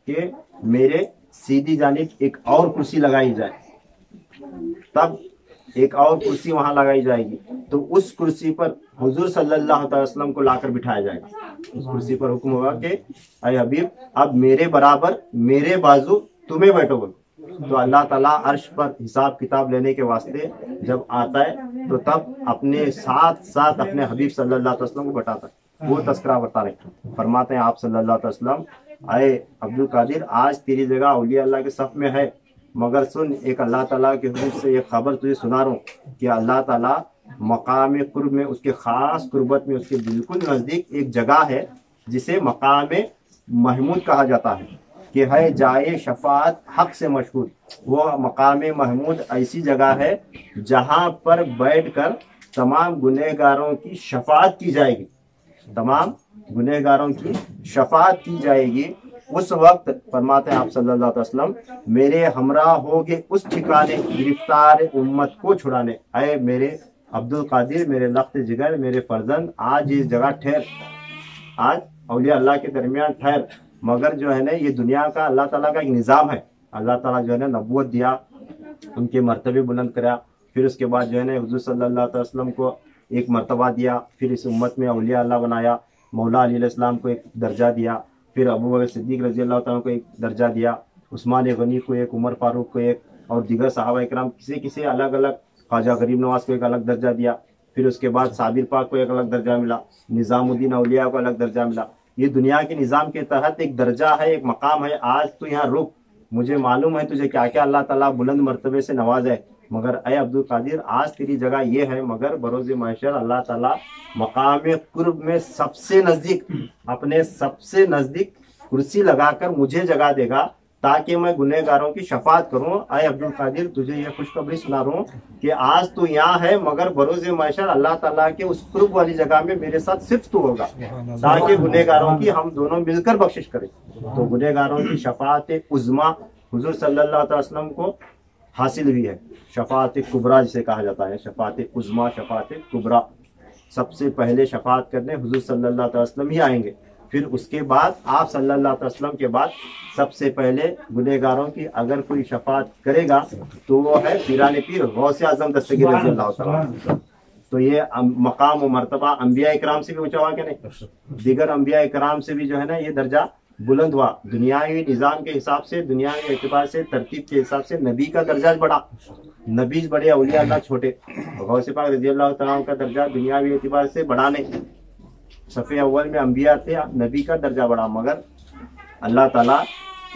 कि मेरे सीधी जानिब एक और कुर्सी लगाई जाए। तब एक और कुर्सी वहां लगाई जाएगी, तो उस कुर्सी पर हुजूर सल्लल्लाहु अलैहि वसल्लम को लाकर बिठाया जाएगा। उस कुर्सी पर हुक्म होगा कि ऐ हबीब, अब मेरे बराबर मेरे बाजू तुम्हें बैठोगे। तो अल्लाह ताला अर्श पर हिसाब किताब लेने के वास्ते जब आता है तो तब अपने साथ साथ अपने हबीब सल्लल्लाहु अलैहि वसल्लम को बैठाता है। वो तस्करा बता रहे, फरमाते हैं आप सल्लल्लाहु अलैहि वसल्लम, ऐ अब्दुल कादिर, आज तेरी जगह औलिया अल्लाह के सफ में है, मगर सुन, एक अल्लाह ताला के हुक्म से एक खबर तुझे सुना रहा हूँ कि अल्लाह ताला मकाम कुर्ब में, उसके खास कुर्बत में, उसके बिल्कुल नज़दीक एक जगह है जिसे मकाम महमूद कहा जाता है कि है जाए शफात हक से मशहूर। वो मकाम महमूद ऐसी जगह है जहाँ पर बैठकर तमाम गुनहगारों की शफात की जाएगी, तमाम गुनहगारों की शफात की जाएगी। उस वक्त फरमाते हैं आप सल्लल्लाहु अलैहि वसल्लम, मेरे हमरा होगे उस ठिकाने गिरफ्तार उम्मत को छुड़ाने। ऐ मेरे अब्दुल कादिर, मेरे लख्त जिगर, मेरे फर्जंद, आज इस जगह ठहर, आज औलिया अल्लाह के दरमियान ठहर। मगर जो है ना, ये दुनिया का अल्लाह ताला का एक निज़ाम है। अल्लाह ताला जो है ना नबूवत दिया, उनके मर्तबे बुलंद करा, फिर उसके बाद जो है ना हुज़ूर सल्लल्लाहु अलैहि वसल्लम को एक मर्तबा दिया, फिर इस उम्मत में औलिया अल्लाह बनाया, मौला अली अलैहिस्सलाम को एक दर्जा दिया, फिर अबू बकर सिद्दीक रज़ी अल्लाह तआला को एक दर्जा दिया, उस्मान गनी को एक, उमर फारूक को एक, और दीगर सहाबा इकराम किसी किसी अलग अलग, ख्वाजा गरीब नवाज को एक अलग दर्जा दिया। फिर उसके बाद साबिर पाक को एक अलग दर्जा मिला, निज़ामुद्दीन औलिया को अलग दर्जा मिला। ये दुनिया के निज़ाम के तहत एक दर्जा है, एक मकाम है। आज तो यहाँ रुक, मुझे मालूम है तुझे क्या क्या अल्लाह ताला बुलंद मर्तबे से नवाज है, मगर ऐ अब्दुल कादिर, आज तेरी जगह ये है, मगर बरोज़ महशर अल्लाह ताला मकाम कुर्ब में सबसे नज़दीक, अपने सबसे नज़दीक कुर्सी लगाकर मुझे जगह देगा ताकि मैं गुनहगारों की शफात करूं। ऐ अब्दुल कादिर, तुझे यह खुशखबरी सुना रहा हूँ कि आज तो यहाँ है, मगर बरोज़ महशर अल्लाह ताला के उस कुर्ब वाली जगह में मेरे साथ सिर्फ तू होगा, ताकि गुनहगारों की हम दोनों मिलकर बख्शिश करें। तो गुनहगारों की शफात उज़्मा हुजूर सल्लल्लाहु अलैहि वसल्लम को हासिल हुई है। शफात कुबरा जिसे कहा जाता है, शफात उज़्मा, शफात कुबरा, सबसे पहले शफात करने हुजूर सल्लल्लाहु अलैहि वसल्लम ही आएंगे। फिर उसके बाद आप सल्लल्लाहु अलैहि वसल्लम के बाद सबसे पहले गुनहगारों की अगर कोई शफात करेगा तो वो है पीराने पीर गौसे आजम दस्तगीर रज़ी अल्लाह तआला। तो ये मकाम व मर्तबा अंबिया इकराम से भी ऊंचा हुआ, क्या नहीं, दीगर अंबिया इकराम से भी जो है ना ये दर्जा बुलंद हुआ। दुनियावी निज़ाम के हिसाब से, दुनिया के एतबार से, तरतीब के हिसाब से नबी का दर्जा बड़ा, नबी बड़े, औलिया अल्लाह छोटे। गौसे पाक रज़ी अल्लाह तआला का दर्जा दुनियावी एतबार से बड़ा नहीं, सफ़े अव्वल में अंबिया थे, नबी का दर्जा बड़ा, मगर अल्लाह ताला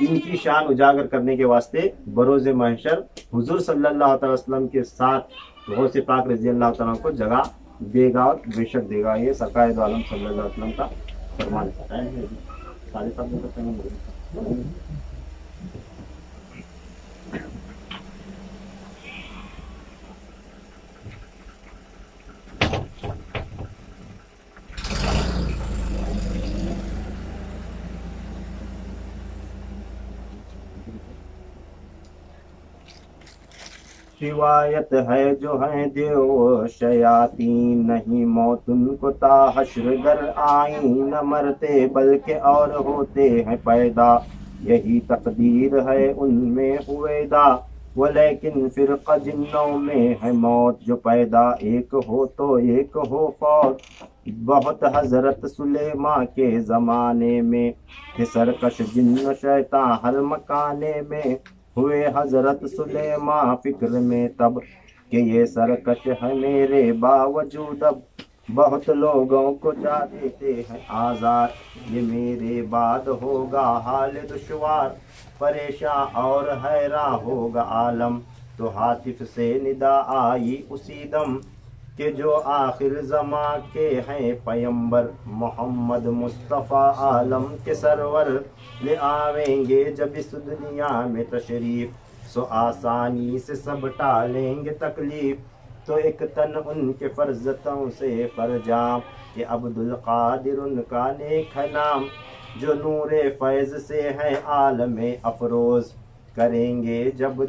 इनकी शान उजागर करने के वास्ते बरोज महशर हुजूर सल्लल्लाहु अलैहि वसल्लम के साथ गौसे पाक रजी अल्लाह तआला को जगह देगा और बेशक देगा। ये सरकार दो आलम सल्लल्लाहु अलैहि वसल्लम का फरमान है। साढ़े 7 बजे तक रिवायत है जो है देव शयातीन, नहीं मौत उनको ता हश्र दर आई, न मरते बल्कि और होते हैं पैदा, यही तकदीर है उनमें हुएदा। वो लेकिन फिरका जिन्नों में है मौत, जो पैदा एक हो तो एक हो फौत। बहुत हजरत सुलेमा के जमाने में थे सरकश जिन्न शैतान हर मकाने में, हुए हजरत सुलेमा फिक्र में तब कि ये सरकश है मेरे बावजूद अब। बहुत लोगों को जा देते हैं आज़ार, ये मेरे बाद होगा हाल दुश्वार। परेशान और हैरान होगा आलम, तो हातिफ से निदा आई उसी दम कि जो आखिर ज़मा के हैं पैगंबर, मोहम्मद मुस्तफ़ा आलम के सरवर। ले आवेंगे जब इस दुनिया में तशरीफ, सो आसानी से सब टालेंगे तकलीफ। तो एक तन उनके फर्जतों से फरजाम, ये अब्दुल कादिर उनका नेक है नाम। जो नूरे फैज़ से है आलमे अफरोज़, करेंगे जब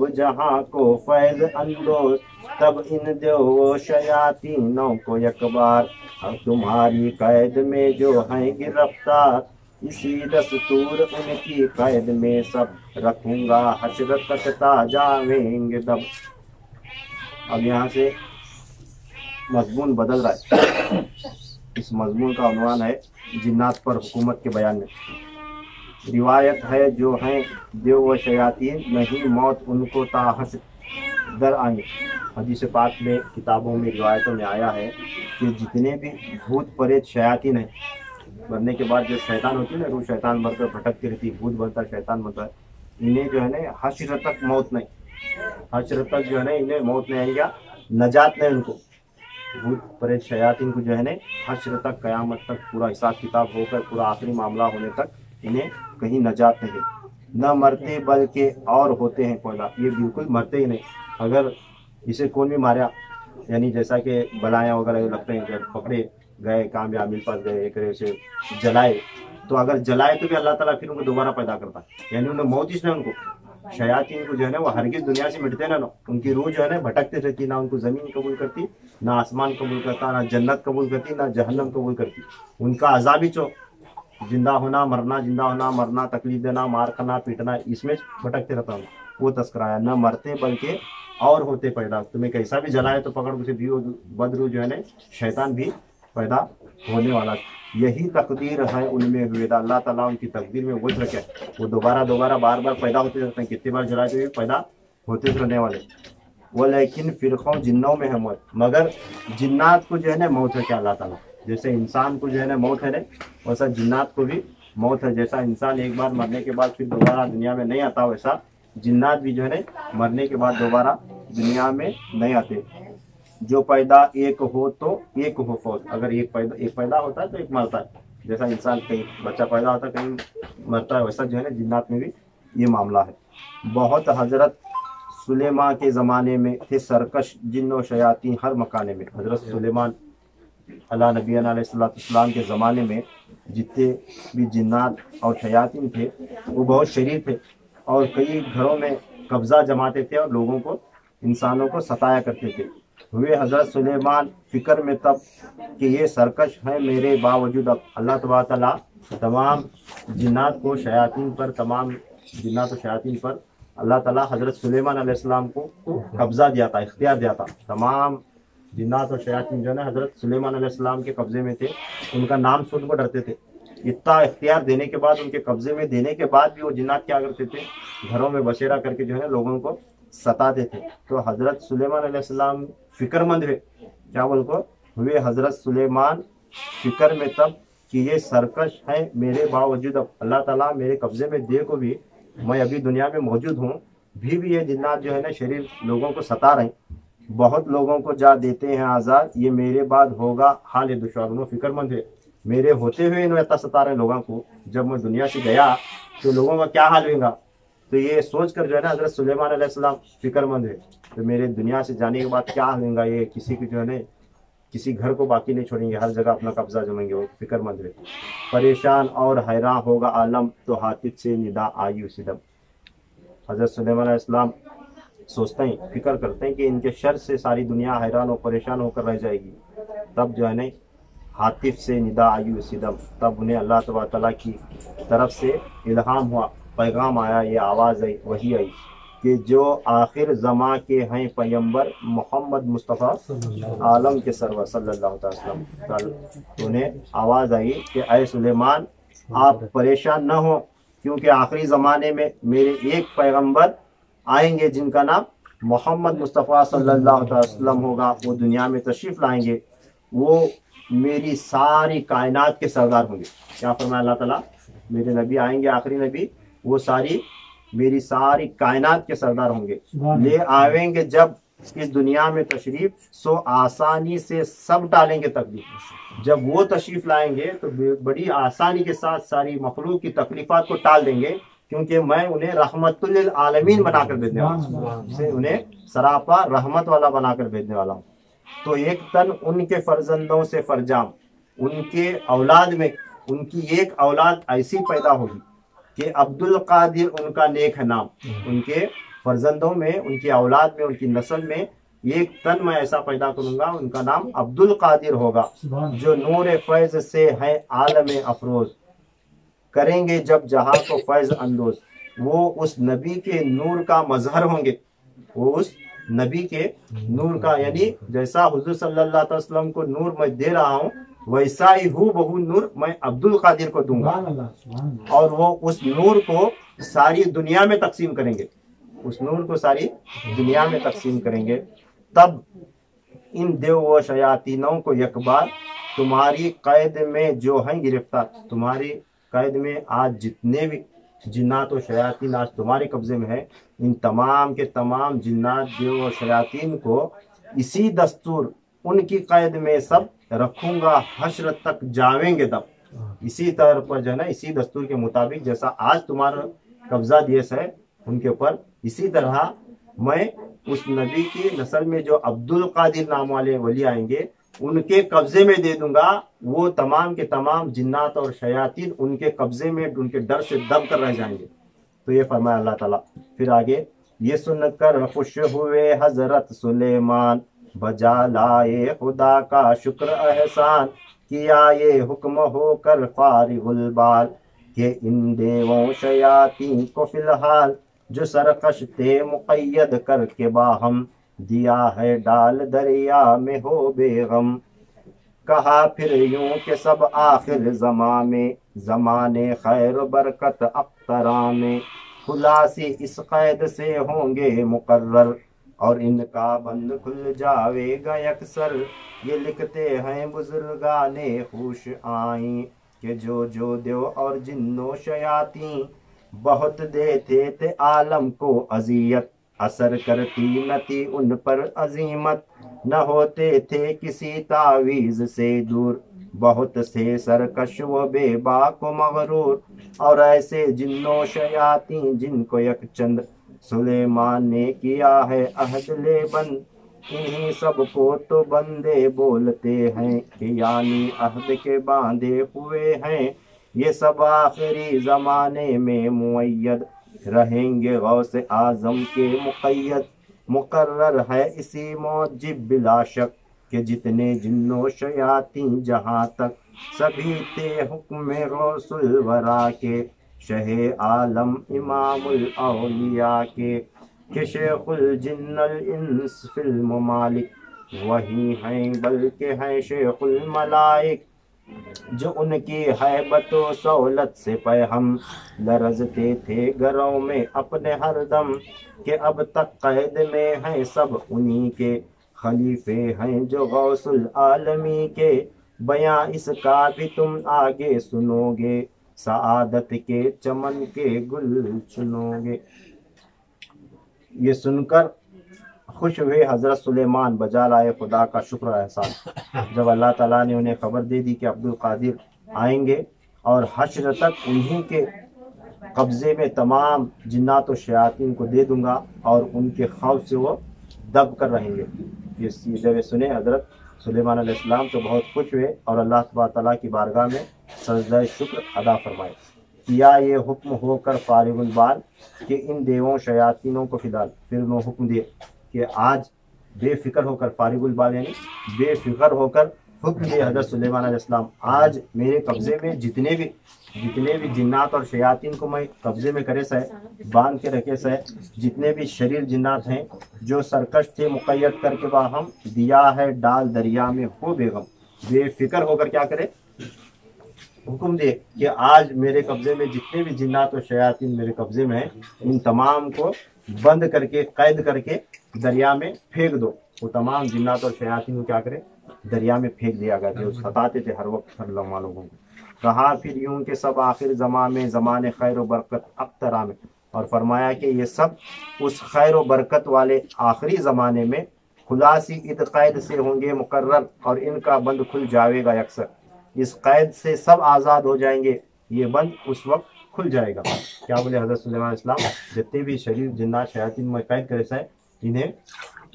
जहाँ को फैज़ अंदोज। तब इन देव शयातीनों को यकबार, और तुम्हारी कैद में जो हैं गिरफ्तार। इसी दस्तूर उनकी कैद में सब रखूंगा, हश्र तकता जावेंगे दब। अब यहाँ से मजमून बदल रहा है। इस मजमून का उन्वान है जिन्नात पर हुकूमत के बयान में। रिवायत है जो हैं देव व शयातीन, नहीं मौत उनको ताहश दर आई। हदीस पाक में किताबों में रिवायतों में आया है कि जितने भी भूत प्रेत शयातीन हैं, मरने के बाद जो शैतान होती है ना, वो शैतान बनकर भटकती रहती है, भूत बनता है शैतान बनता है, इन्हें जो है ना हश्र तक मौत नहीं, हश्र तक जो है ना इन्हें मौत नहीं आएगा, नजात नहीं उनको। भूत प्रेत शयातीन को जो है ना हश्र तक क़यामत तक पूरा हिसाब किताब होकर पूरा आखिरी मामला होने तक इन्हें कहीं नजात नहीं। न मरते बल्कि और होते हैं पैदा, ये बिल्कुल मरते ही नहीं। अगर इसे कौन भी मारा, यानी जैसा कि बलाया वगैरह लगते हैं, जब पकड़े गए कामयाब मिल पास गए एक से जलाए, तो अगर जलाए तो भी अल्लाह ताला फिर उनको दोबारा पैदा करता है, यानी उन्हें मौत इसने उनको। शयातीन को जो है ना वो हरगिज दुनिया से मिटते ना, उनकी रूह जो है ना भटकते रहती, ना उनको जमीन कबूल करती, ना आसमान कबूल करता, ना जन्नत कबूल करती, ना जहन्नम कबूल करती। उनका अजाब ही जिंदा होना मरना, जिंदा होना मरना, तकलीफ देना, मार खाना, पीटना, इसमें भटकते रहता हूँ। वो तस्करा है, न मरते बल्कि और होते पैदा। तुम्हें कैसा भी जलाए तो पकड़ उसे भी बदरू जो है ना शैतान भी पैदा होने वाला। यही तकदीर है उनमें हुए, अल्लाह ताला उनकी तकदीर में वो रखे, वो दोबारा बार बार पैदा होते रहते हैं, कितनी बार जलाए तो भी पैदा होते रहने वाले। वो लेकिन फिरक़ों जिन्नों में है मौत, मगर जिन्नात को जो है ना मौत है क्या अल्लाह ताला। जैसे इंसान को जो है ना मौत है ना, वैसा जिन्नात को भी मौत है। जैसा इंसान एक बार मरने के बाद फिर दोबारा दुनिया में नहीं आता, वैसा जिन्नात भी जो है ना मरने के बाद दोबारा दुनिया में नहीं आते। जो पैदा एक हो तो एक हो फौज, अगर एक पैदा होता है तो एक मरता है। जैसा इंसान कहीं बच्चा पैदा होता है कहीं मरता है, वैसा जो है ना जिन्नात में भी ये मामला है। बहुत हजरत सुलेमा के ज़माने में थे सरकश जिन्न और शयातीन हर मकाने में। हजरत सुलेमान अला नबी अलैहिस्सलाम के ज़माने में जितने भी जिन्नात और शयातीन थे वो बहुत शरीर थे, और कई घरों में कब्ज़ा जमाते थे और लोगों को, इंसानों को सताया करते थे। हुए हजरत सुलेमान फिक्र में तब कि ये सरकश है मेरे बावजूद अब। अल्लाह तबारक तआला तमाम जिन्नात को शयातीन पर, तमाम जिन्नात और शयातीन पर अल्लाह ताला हजरत सुलेमान अलैहिस्सलाम को कब्जा दिया था, इख्तियार दिया था। तमाम जिन्नात और शयातीन जो है ना हजरत सुलेमान अलैहिस्सलाम के कब्जे में थे, उनका नाम सुन को डरते थे। इतना इख्तियार देने के बाद, उनके कब्जे में देने के बाद भी वो जिन्नात क्या करते थे, घरों में बसेरा करके जो है लोगों को सताते थे। तो हजरत सुलेमान अलैहिस्सलाम फिक्रमंद हुए, क्या बोल को हुए हजरत सुलेमान फिक्र में तब کہ یہ سرکش ہے، میرے باوجود اب اللہ تعالیٰ میرے قبضے میں دے کو بھی میں ابھی دنیا میں موجود ہوں بھی یہ جنات جو ہے نا شریر لوگوں کو ستا رہے ہیں، بہت لوگوں کو جا دیتے ہیں آزاد، یہ میرے بعد ہوگا حال دشوار، انہوں فکر مند ہے میرے ہوتے ہوئے انہوں اتنا ستا رہے ہیں لوگوں کو، جب میں دنیا سے گیا تو لوگوں کا کیا حال ہوگا۔ تو یہ سوچ کر جو ہے نا حضرت سلیمان علیہ السلام فکر مند ہے تو میرے دنیا سے جانے کے بعد کیا حال ہوگا، یہ کسی کی جو ہے نا کسی گھر کو باقی نہیں چھوڑیں گے، ہر جگہ اپنا قبضہ جمیں گے، وہ فکر مند ہے۔ پریشان اور حیران ہوگا عالم تو ہاتف سے ندا آئی اسی دم۔ حضرت سلیمان علیہ السلام سوچتے ہیں، فکر کرتے ہیں کہ ان کے شر سے ساری دنیا حیران اور پریشان ہو کر رہ جائے گی، تب جو ہے نا ہاتف سے ندا آئی اسی دم، تب انہیں اللہ تبارک تعالیٰ کی طرف سے الہام ہوا، پیغام آیا، یہ آواز آئی، وہی آئی کہ جو آخر زماں کے ہیں پیمبر محمد مصطفیٰ عالم کے سرور صلی اللہ علیہ وسلم، انہیں آواز آئی کہ اے سلیمان آپ پریشان نہ ہو، کیونکہ آخری زمانے میں میرے ایک پیغمبر آئیں گے جن کا نام محمد مصطفیٰ صلی اللہ علیہ وسلم ہوگا، وہ دنیا میں تشریف لائیں گے، وہ میری ساری کائنات کے سردار ہوں گے۔ کیا فرمایا اللہ تعالیٰ، میرے نبی آئیں گے آخری نبی، وہ میری ساری کائنات کے سردار ہوں گے، لے آئیں گے جب اس دنیا میں تشریف، سو آسانی سے سب ڈالیں گے تکلیف، جب وہ تشریف لائیں گے تو بڑی آسانی کے ساتھ ساری مخلوق کی تکلیفات کو ٹال دیں گے، کیونکہ میں انہیں رحمت للعالمین بنا کر بھیجنے والا ہوں، انہیں سراپا رحمت والا بنا کر بھیجنے والا ہوں۔ تو ایک تن ان کے فرزندوں سے فرجام، ان کے اولاد میں ان کی ایک اولاد ایسی پیدا ہوگی کہ عبد القادر ان کا نیک ہے نام، ان کے فرزندوں میں، ان کی اولاد میں، ان کی نسل میں ایک تن میں ایسا پیدا کروں گا، ان کا نام عبد القادر ہوگا، جو نور فیض سے ہے عالم افروز، کریں گے جب جہاں کو فیض اندوز، وہ اس نبی کے نور کا مظہر ہوں گے، وہ اس نبی کے نور کا، یعنی جیسا حضور صلی اللہ علیہ وسلم کو نور میں دے رہا ہوں ویسا ہی بہو نور میں عبد القادر کو دوں گا، اور وہ اس نور کو ساری دنیا میں تقسیم کریں گے، اس نور کو ساری دنیا میں تقسیم کریں گے۔ تب ان دیو و شیاطینوں کو یک بار، تمہاری قید میں جو ہیں گرفتار، تمہاری قید میں آج جتنے بھی جنات و شیاطین آج تمہارے قبضے میں ہے، ان تمام کے تمام جنات دیو و شیاطین کو اسی دستور ان کی قید میں سب رکھوں گا، حشر تک جاویں گے تب، اسی طرح پر جو ہے نا اسی دستور کے مطابق جیسا آج تمہارا قبضہ دیس ہے ان کے اوپر، اسی طرح میں اس نبی کی نسل میں جو عبد القادر نام والے ولی آئیں گے ان کے قبضے میں دے دوں گا، وہ تمام کے تمام جنات اور شیاطین ان کے قبضے میں ان کے ڈر سے دب کر رہ جائیں گے۔ تو یہ فرمایا اللہ تعالیٰ۔ پھر آگے یہ سن کر خوش ہوئے حضرت سلیمان، بجا لائے خدا کا شکر احسان، کیا یہ حکم ہو کر فارغ البال، کہ ان دیووں شیاطین کو فی الحال جو سرکش تھے مقید کر کے باہم، دیا ہے ڈال دریا میں ہو بے غم۔ کہا پھر یوں کہ سب آخر زمان میں، زمانے خیر و برکت اختراں میں، خلاصی اس قید سے ہوں گے مقرر، اور ان کا بند کھل جاوے گا یکسر۔ یہ لکھتے ہیں بزرگان خوش آئیں، کہ جو دیو اور جن و شیاطین، بہت دیتے تھے عالم کو اذیت، اثر کرتی نہ تھی ان پر عظیمت، نہ ہوتے تھے کسی تعویذ سے دور، بہت سے سرکش و بے باک و مغرور، اور ایسے جن و شیاطین جن کو یک چند سلیمان نے کیا ہے عہد لے بند، انہی سب کو تو بندے بولتے ہیں، کہ یعنی عہد کے باندھے ہوئے ہیں، یہ سب آخری زمانے میں معید، رہیں گے غوث اعظم کے مقید، مقرر ہے اسی موجب بلا شک، کہ جتنے جن و شیاطین جہاں تک، سبھی تھے حکم غوث الورا کے، شہ عالم امام الاولیاء کے، کہ شیخ الجن الانس فی الممالک، وہی ہیں بلکہ ہیں شیخ الملائک، جو ان کی ہیبت و سہولت سے پہ ہم لرزتے تھے گھروں میں اپنے ہر دم، کہ اب تک قید میں ہیں سب انہی کے، خلیفے ہیں جو غوث العالمی کے، बयां इसका भी तुम आगे सुनोगे, सआदत के चमन के गुल चुनोगे। ये सुनकर खुश हुए हजरत सुलेमान, बजा लाए खुदा का शुक्र एहसान। जब अल्लाह ताला ने उन्हें खबर दे दी कि अब्दुल कादिर आएंगे और हश्र तक उन्हीं के कब्जे में तमाम जिन्नात और शयातीन को दे दूंगा और उनके खौफ से वो दब कर रहेंगे। ये जब सुने हजरत सुलेमान अलैहिस्सलाम तो बहुत खुश हुए और अल्लाह ताला की बारगाह में सजदा शुक्र अदा फरमाए। किया ये हुक्म होकर फारिगुल बाल कि इन देवों शयातीनों को फिलहाल, फिर उन्होंने हुक्म दिए कि आज बेफिक्र होकर, फारिगुल बाल यानी बेफिक्र होकर हुक्म दिए हजरत सुलेमान अलैहिस्सलाम, आज मेरे कब्जे में जितने भी जिन्नात और शयातीन को मैं कब्जे में करे से बांध के रखे से, जितने भी शरीर जिन्नात हैं जो सरकश थे मुक़य्यद करके हम दिया है डाल दरिया में हो बेगम। बेफिक्र होकर क्या करे, हुक्म दे कि आज मेरे कब्जे में जितने भी जिन्नात और शयातीन मेरे कब्जे में हैं, इन तमाम को बंद करके कैद करके दरिया में फेंक दो। वो तमाम जिन्नात और शयातीन को क्या करे, दरिया में फेंक दिया गया, जो सताते थे हर वक्त हर लम्हा लोगों को। कहा फिर यूं के सब आखिर ज़मां में ज़माने खैर व बरकत अख्तरा में, और फरमाया कि ये सब उस खैर व बरकत वाले आखिरी ज़माने में खुलासी इत कैद से होंगे मुकर्रर, और इनका बंद खुल जाएगा अक्सर। इस कैद से सब आज़ाद हो जाएंगे, ये बंद उस वक्त खुल जाएगा। क्या बोले हज़रत सुलेमान अलैहिस्सलाम, जितने भी शरीर जिन्नात शयातीन में कैद करे से इन्हें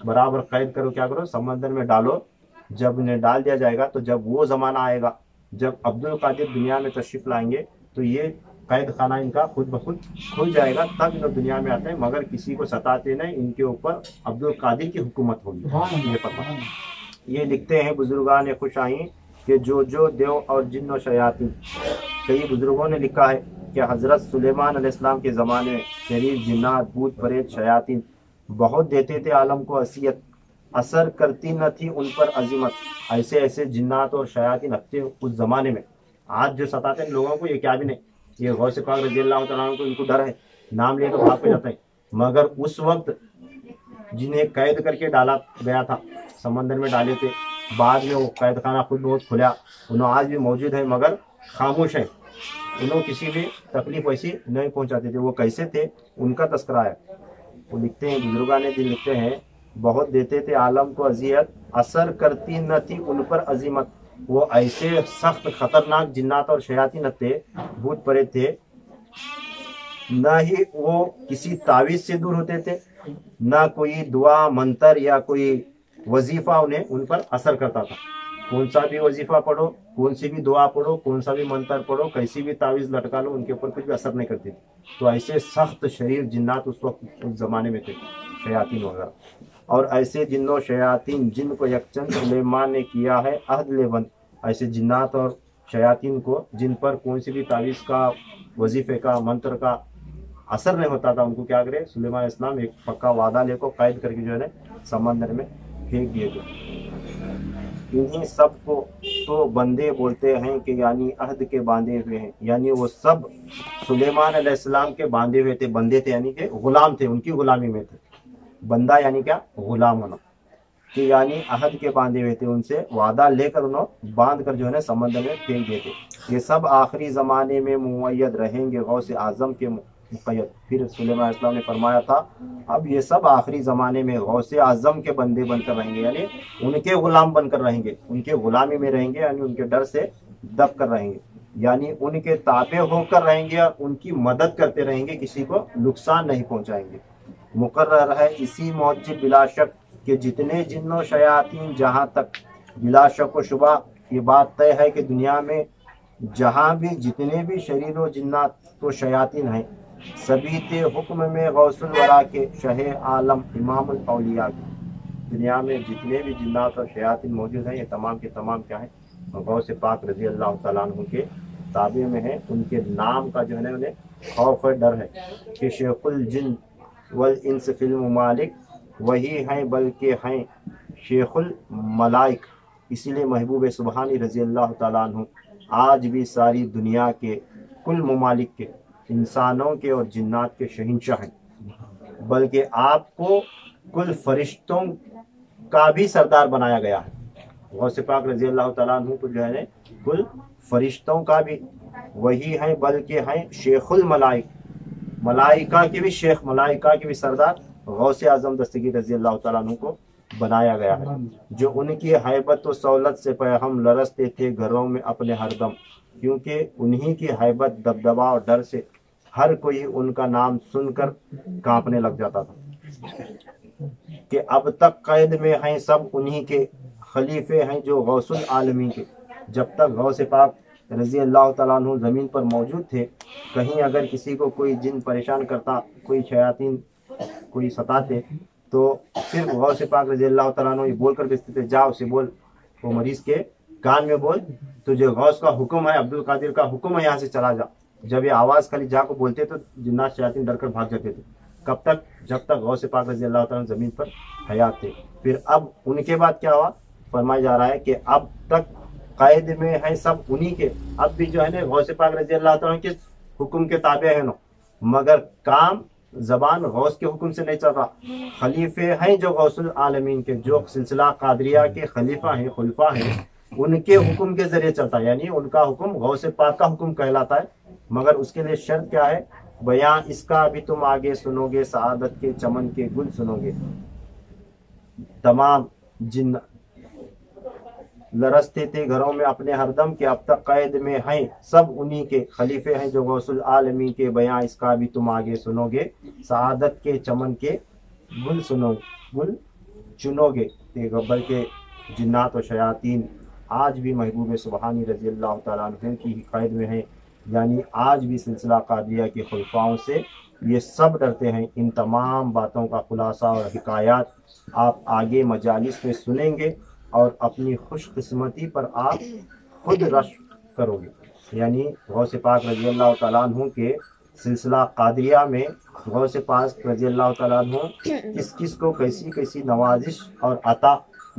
बराबर कैद करो, क्या करो, समंदर में डालो। जब इन्हें डाल दिया जाएगा तो जब वो ज़माना आएगा जब अब्दुल कादिर दुनिया में तशरीफ़ लाएंगे तो ये कैद खाना इनका खुद ब खुद खुल जाएगा, तब इन दुनिया में आते हैं, मगर किसी को सताते नहीं, इनके ऊपर अब्दुल कादिर की हुकूमत होगी। ये पता ये लिखते हैं बुजुर्गान खुश आई कि जो देव और जिन्न और शयातीन, कई बुजुर्गों ने लिखा है कि हज़रत सुलेमान अलैहिस्सलाम के ज़माने में शरीर जिन्नात भूत प्रेत शयातीन बहुत देते थे आलम को असियत, असर करती न थी उन पर अजीमत। ऐसे ऐसे जिन्नात और शयातीन हफ्ते उस जमाने में, आज जो सताते हैं लोगों को ये क्या भी नहीं, ये गौसे पाक रज़ियल्लाहु तआला अन्हु को इनको डर है, नाम लेकर भाग पे जाते हैं। मगर उस वक्त जिन्हें कैद करके डाला गया था, समंदर में डाले थे, बाद में वो कैद खाना खुद बहुत खुला, उन्होंने आज भी मौजूद है मगर खामोश है, उन्होंने किसी भी तकलीफ वैसी नहीं पहुंचाते थे। वो कैसे थे उनका तस्करा है। वो लिखते हैं बुजुर्गान ने दिल लिखते हैं, बहुत देते थे आलम को अजियत, असर करती न थी उन पर अजीमत। वो ऐसे सख्त खतरनाक जिन्नात और शयातीन थे, भूत परे थे, न ही वो किसी तावीज से दूर होते थे, न कोई दुआ मंतर या कोई वजीफा उन्हें उन पर असर करता था। कौन सा भी वजीफा पढ़ो, कौन सी भी दुआ पढ़ो, कौन सा भी मंतर पढ़ो, कैसी भी तावीज लटका लो, उनके ऊपर कुछ भी असर नहीं करती थी। तो ऐसे सख्त शरीर जिन्नात उस वक्त उस जमाने में थे, शयातीन वगैरह। और ऐसे जिन्नो शयातीन जिनको यकचंद सुलेमान ने किया है अहद लेबंद, ऐसे जिन्नात और शयातीन को जिन पर कौन सी भी तावीज़ का, वजीफे का, मंत्र का असर नहीं होता था, उनको क्या करे, सुलेमान अलैहिस्सलाम एक पक्का वादा लेकर कैद करके जो है समंदर में फेंक दिए थे। इन्हीं सब को तो बंदे बोलते हैं कि यानी अहद के बांधे हुए हैं, यानी वो सब सुलेमान अलैहिस्सलाम के बांधे हुए थे, बंदे थे यानी कि गुलाम थे, उनकी गुलामी में थे। बंदा यानी क्या, गुलाम होना, कि यानी अहद के बांधे हुए थे, उनसे वादा लेकर उन्होंने बांध कर जो है समंदर में फेंक दिए थे। ये सब आखिरी ज़माने में मुअय्यद रहेंगे गौसे आज़म के मुक़य्यद। फिर सुलेमान अलैहिस्सलाम ने फरमाया था, अब ये सब आखिरी ज़माने में गौसे आज़म के बंदे बनकर रहेंगे, यानी उनके गुलाम बनकर रहेंगे, उनके गुलामी में रहेंगे, यानी उनके डर से दब कर रहेंगे, यानी उनके ताबे होकर रहेंगे और उनकी मदद करते रहेंगे, किसी को नुकसान नहीं पहुँचाएंगे। मुकर्रर है इसी मौजिब बिला शक कि जितने जिन्नो शयातीन जहाँ तक, बिला शक व शुबा ये बात तय है कि दुनिया में जहाँ भी जितने भी शरीरों जिन्नात तो शयातीन हैं, सभी ते हुक्म में गौसुल वरा के शहे आलम इमामुल औलिया के। दुनिया में जितने भी जिन्नात और शयातीन मौजूद हैं, ये तमाम के तमाम क्या हैं, गौसे पाक रज़ियल्लाहु तआला अन्हु के ताबे में हैं। उनके नाम का जो है उन्हें खौफ और डर है कि शेखुल जिन वल इंस फिल ममालिक, वही हैं बल्कि हैं शेखुल मलाइक। इसीलिए महबूब सुबहानी रज़ियल्लाहु तआला अन्हु आज भी सारी दुनिया के कुल ममालिक के, इंसानों के और जिन्नात के शहंशाह हैं, बल्कि आपको कुल फरिश्तों का भी सरदार बनाया गया है। غوث پاک رضی اللہ تعالیٰ عنہ کو جو ہے کل فرشتوں کا بھی وہی ہیں، بلکہ ہیں شیخ الملائک، ملائکہ کے بھی شیخ، ملائکہ کے بھی سردار غوث اعظم دستگیر رضی اللہ تعالیٰ عنہ کو بنایا گیا ہے، جو ان کی ہیبت و سہولت سے ہم لرزتے تھے گھروں میں اپنے ہر دم، کیونکہ انہی کی ہیبت، دبدبا اور ڈر سے ہر کوئی ان کا نام سن کر کانپنے لگ جاتا تھا، کہ اب تک قید میں ہیں سب انہی کے خلیفے ہیں جو غوث العالمین کے۔ جب تک غوث پاک رضی اللہ تعالیٰ عنہ زمین پر موجود تھے، کہیں اگر کسی کو کوئی جن پریشان کرتا، کوئی شیاطین کوئی ستاتے، تو صرف غوث پاک رضی اللہ تعالیٰ عنہ یہ بول کر بھیجتے تھے، جا اسے بول، وہ مریض کے کان میں بول، تجھے غوث کا حکم ہے، عبد القادر کا حکم ہے، یہاں سے چلا جا۔ جب یہ آواز خالی جا کو بولتے تو جنات شیاطین ڈر کر بھاگ جاتے تھے۔ کب تک؟ جب تک غوث پاک رضی اللہ تعالیٰ عنہ زمین پر حیات تھے۔ پھر اب ان کے بعد کیا ہوا؟ فرمایا جا رہا ہے کہ اب تک قید میں ہیں سب انہی کے، اب بھی جو ہے نا غوث پاک رضی اللہ تعالیٰ عنہ کے حکم کے تابع ہیں، مگر کام زبان غوث کے حکم سے نہیں چل رہا۔ خلیفے ہیں جو غوث العالمین کے، جو سلسلہ قادریہ کے خلیفہ ہیں، خلفاء ہیں، ان کے حکم کے ذریعے چلتا ہے، یعنی ان کا حکم غوث پاک کا حکم کہلاتا ہے، مگر اس کے لیے شرط کیا ہے؟ بیان اس کا بھی تم آگے سنو گے، سعادت کے چمن کے گل سنو گے۔ تمام جن لرزتے تھے گھروں میں اپنے ہر دم، کے اب تک قید میں ہیں سب انہی کے خلیفے ہیں جو غوث العالمین کے، بیان اس کا بھی تم آگے سنو گے، سعادت کے چمن کے گل گل چنو گے۔ بلکہ جنات و شیاطین آج بھی محبوب سبحانی رضی اللہ تعالیٰ عنہ کی قید میں ہیں، یعنی آج بھی سلسلہ قادریہ کے خلفاؤں سے یہ سب ڈرتے ہیں۔ ان تمام باتوں کا خلاصہ اور حکایات آپ آگے مجالس میں سنیں گے، اور اپنی خوش قسمتی پر آپ خود رشک کرو گے۔ یعنی غوث پاک رضی اللہ تعالیٰ عنہ کے سلسلہ قادریہ میں غوث پاک رضی اللہ تعالیٰ عنہ کس کس کو کیسی کیسی نوازش اور عطا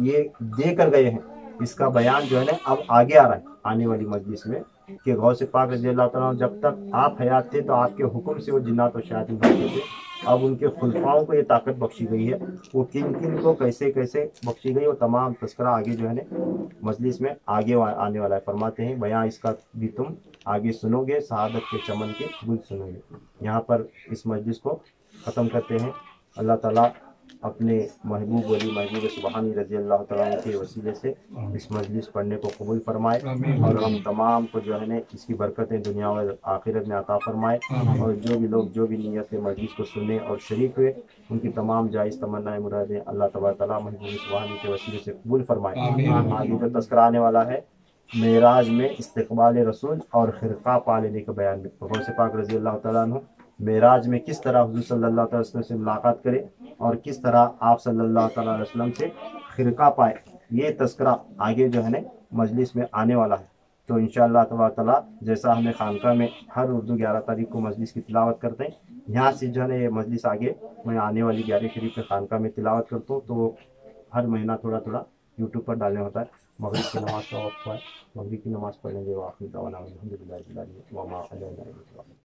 یہ دے کر گئے ہیں، اس کا بیان جو ہے نا اب آگے آ رہا ہے آنے والی مجلس میں، کہ غوث پاک رضی اللہ تعالیٰ عنہ جب تک آپ حیات تھے تو آپ کے حکم سے وہ جنات و شیاطین بھاگتے تھے، اب ان کے خلفاؤں کو یہ طاقت بخشی گئی ہے، وہ کن کن کو کیسے کیسے بخشی گئی، وہ تمام تذکرہ آگے جو ہے نا مجلس میں آگے آنے والا ہے۔ فرماتے ہیں بیان اس کا بھی تم آگے سنو گے، سعادت کے چمن کے گل سنو گے۔ یہاں پر اس مجلس کو ختم کرتے ہیں۔ اللہ تعالیٰ اپنے محبوب ولی محبوب سبحانی رضی اللہ تعالیٰ عنہ کے وسیلے سے اس مجلس پڑھنے کو قبول فرمائے، اور ہم تمام کو جو ہے نا اس کی برکتیں دنیا اور آخرت میں عطا فرمائے، اور جو بھی لوگ جو بھی نیت سے مجلس کو سننے اور شریک ہوئے ان کی تمام جائز تمنائیں مرادیں اللہ تبارک تعالیٰ محبوب سبحانی کے وسیلے سے قبول فرمائے۔ آگے جو تذکرہ آنے والا ہے معراج میں استقبال رسول اور خرقہ پا لینے کے بیان میں، غوث پاک رضی اللہ تعالیٰ عنہ معراج میں کس طرح حضور صلی اللہ تعالیٰ علیہ وسلم سے ملاقات کرے، اور کس طرح آپ صلی اللہ تعالیٰ علیہ وسلم سے خرقہ پائے، یہ تذکرہ آگے جو ہے نا مجلس میں آنے والا ہے۔ تو انشاءاللہ تبارک تعالیٰ جیسا ہمیں خانقاہ میں ہر اردو 11 تاریخ کو مجلس کی تلاوت کرتے ہیں، یہاں سے جو ہے نا یہ مجلس آگے میں آنے والی 11 شریف کے خانقاہ میں تلاوت کرتا ہوں، تو ہر مہینہ تھوڑا تھوڑا یوٹیوب پر ڈالنے ہوتا ہے۔ مغرب کی نماز کا وقت ہے، مغرب کی نماز پڑھنے کے وآخر دعوانا الحمدللہ رب العالمین وما علینا الا البلاغ۔